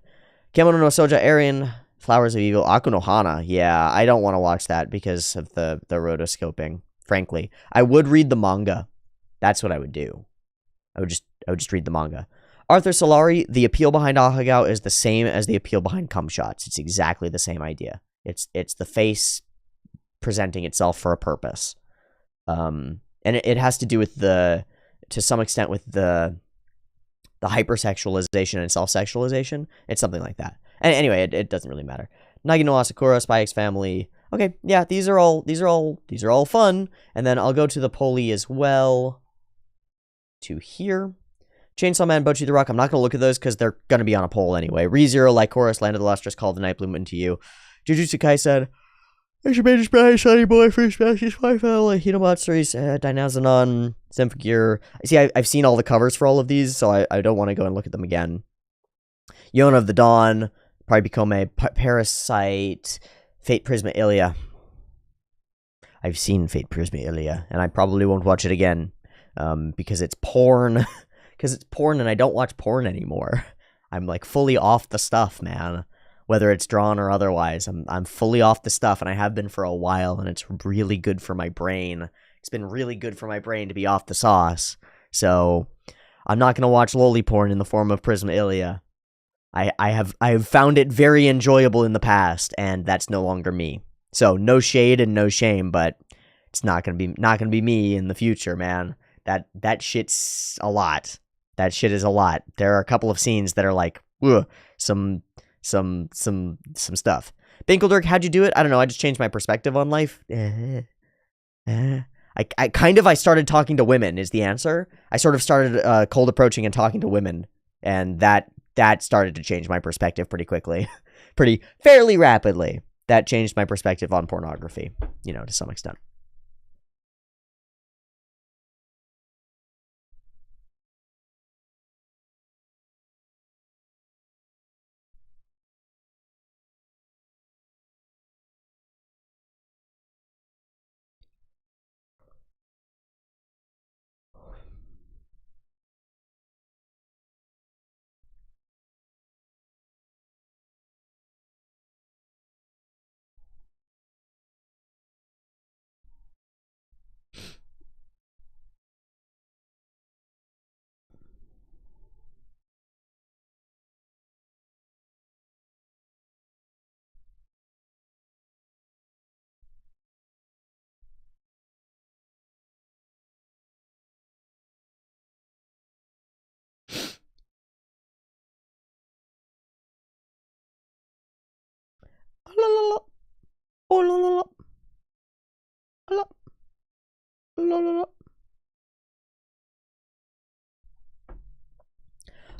Kemono no Soja Aryan, Flowers of Evil, Aku no Hana. Yeah, I don't want to watch that because of the rotoscoping, frankly. I would read the manga. That's what I would do. I would just read the manga. Arthur Solari, the appeal behind ahegao is the same as the appeal behind cum shots. It's exactly the same idea. It's the face presenting itself for a purpose. And it has to do with to some extent with the hypersexualization and self-sexualization. It's something like that. And anyway, it doesn't really matter. Nagi no Asakura, Spy X Family. Okay, yeah, these are all fun. And then I'll go to the Poli as well. To here. Chainsaw Man, Bocchi the Rock. I'm not going to look at those because they're going to be on a poll anyway. ReZero, Lycoris, Land of the Lustrous, Call of the Night, Bloom Into You. Jujutsu Kaisen. Action Major Spray, Shiny Boy, Free Smash, Spy Family, Hinomatsuris, Dynazenon, Symphogear. See, I've seen all the covers for all of these, so I don't want to go and look at them again. Yona of the Dawn, probably Bikome, Parasite, Fate Prisma Ilia. I've seen Fate Prisma Ilia, and I probably won't watch it again. Because it's porn. Because it's porn and I don't watch porn anymore. I'm like fully off the stuff, man. Whether it's drawn or otherwise. I'm fully off the stuff and I have been for a while and it's really good for my brain. It's been really good for my brain to be off the sauce. So I'm not going to watch loli porn in the form of Prisma Ilia. I have found it very enjoyable in the past and that's no longer me. So no shade and no shame, but it's not going to be me in the future, man. That shit's a lot. That shit is a lot. There are a couple of scenes that are like, ugh, some stuff. Binkeldirk, how'd you do it? I don't know. I just changed my perspective on life. I I started talking to women is the answer. I sort of started cold approaching and talking to women, and that started to change my perspective pretty quickly, fairly rapidly. That changed my perspective on pornography, you know, to some extent.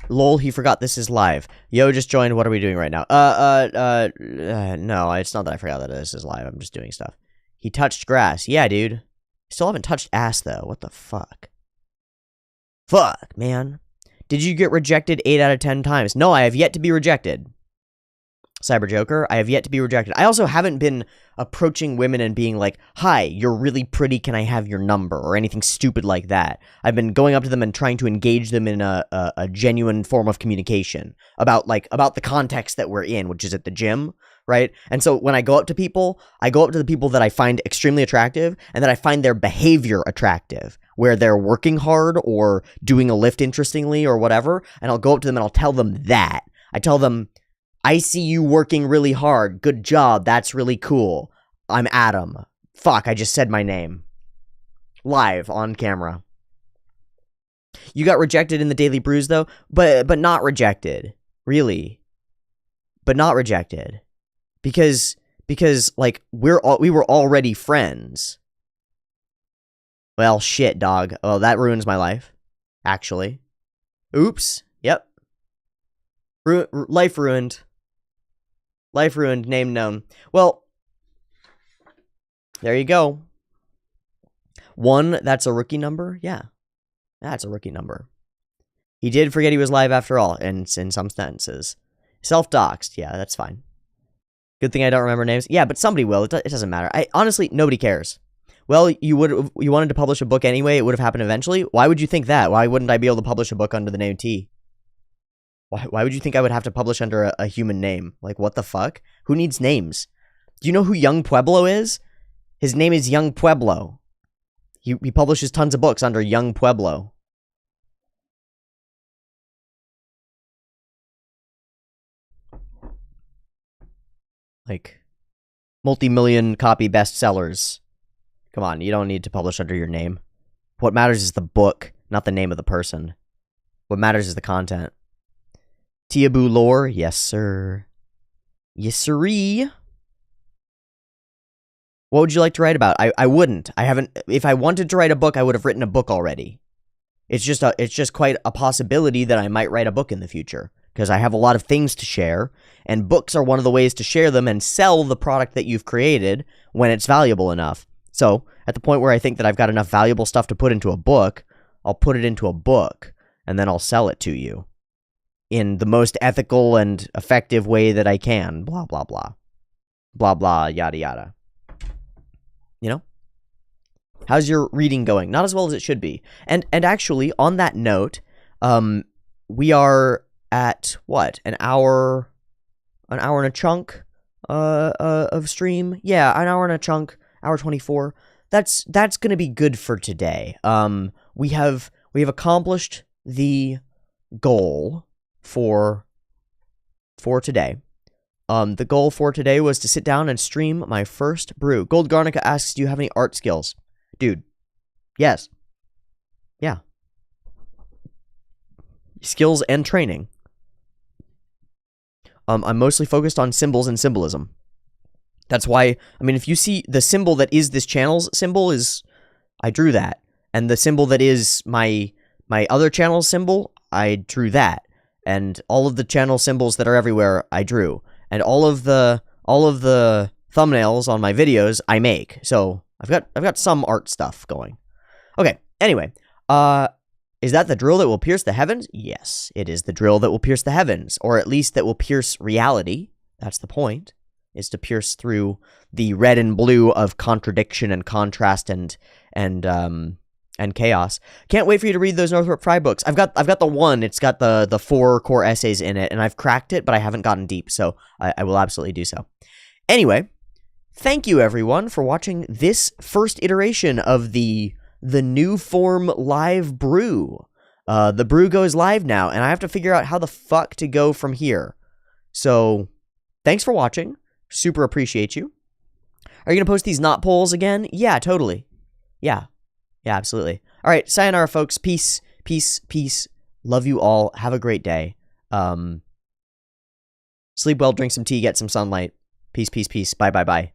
Lol, he forgot this is live. Yo, just joined. What are we doing right now? No, it's not that I forgot that this is live. I'm just doing stuff. He touched grass. Yeah, dude. Still haven't touched ass, though. What the fuck? Fuck, man. Did you get rejected 8 out of 10 times? No, I have yet to be rejected. Cyber Joker, I have yet to be rejected. I also haven't been approaching women and being like, hi, you're really pretty, can I have your number? Or anything stupid like that. I've been going up to them and trying to engage them in a genuine form of communication about the context that we're in, which is at the gym, right? And so when I go up to people, I go up to the people that I find extremely attractive and that I find their behavior attractive, where they're working hard or doing a lift interestingly or whatever, and I'll go up to them and I'll tell them that. I tell them, I see you working really hard. Good job. That's really cool. I'm Adam. Fuck, I just said my name. Live on camera. You got rejected in the Daily Brews, though? But not rejected. Really. But not rejected. Because like, we were already friends. Well, shit, dog. Oh, that ruins my life. Actually. Oops. Yep. Life ruined. Life ruined, name known. Well, there you go. 1, that's a rookie number? Yeah. That's a rookie number. He did forget he was live after all, in some sentences. Self-doxed, yeah, that's fine. Good thing I don't remember names. Yeah, but somebody will. It doesn't matter. Honestly, nobody cares. Well, you wanted to publish a book anyway. It would have happened eventually. Why would you think that? Why wouldn't I be able to publish a book under the name T? Why would you think I would have to publish under a human name? Like, what the fuck? Who needs names? Do you know who Young Pueblo is? His name is Young Pueblo. He publishes tons of books under Young Pueblo. Like, multi-million copy bestsellers. Come on, you don't need to publish under your name. What matters is the book, not the name of the person. What matters is the content. Tiaboo lore? Yes, sir. Yes, sirree. What would you like to write about? I wouldn't. I haven't. If I wanted to write a book, I would have written a book already. It's just quite a possibility that I might write a book in the future, because I have a lot of things to share, and books are one of the ways to share them and sell the product that you've created when it's valuable enough. So, at the point where I think that I've got enough valuable stuff to put into a book, I'll put it into a book, and then I'll sell it to you in the most ethical and effective way that I can. Blah, blah, blah. Blah, blah, yada, yada. You know? How's your reading going? Not as well as it should be. And actually, on that note, we are at, what, an hour and a chunk of stream? Yeah, an hour and a chunk, hour 24. That's going to be good for today. We have accomplished the goal for today. The goal for today was to sit down and stream my first brew. Gold Garnica asks, do you have any art skills? Dude, yes. Yeah. Skills and training. I'm mostly focused on symbols and symbolism. That's why, I mean, if you see the symbol that is this channel's symbol is I drew that. And the symbol that is my other channel symbol, I drew that. And all of the channel symbols that are everywhere, I drew. And all of the thumbnails on my videos, I make. So I've got some art stuff going. Okay, anyway, is that the drill that will pierce the heavens? Yes, it is the drill that will pierce the heavens, or at least that will pierce reality. That's the point, is to pierce through the red and blue of contradiction and contrast and chaos. Can't wait for you to read those Northrop Frye books. I've got the one. It's got the 4 core essays in it, and I've cracked it, but I haven't gotten deep, so I will absolutely do so. Anyway, thank you everyone for watching this first iteration of the new form live brew. The brew goes live now, and I have to figure out how the fuck to go from here. So, thanks for watching. Super appreciate you. Are you going to post these not polls again? Yeah, totally. Yeah, absolutely. All right, sayonara, folks. Peace, peace, peace. Love you all. Have a great day. Sleep well, drink some tea, get some sunlight. Peace, peace, peace. Bye, bye, bye.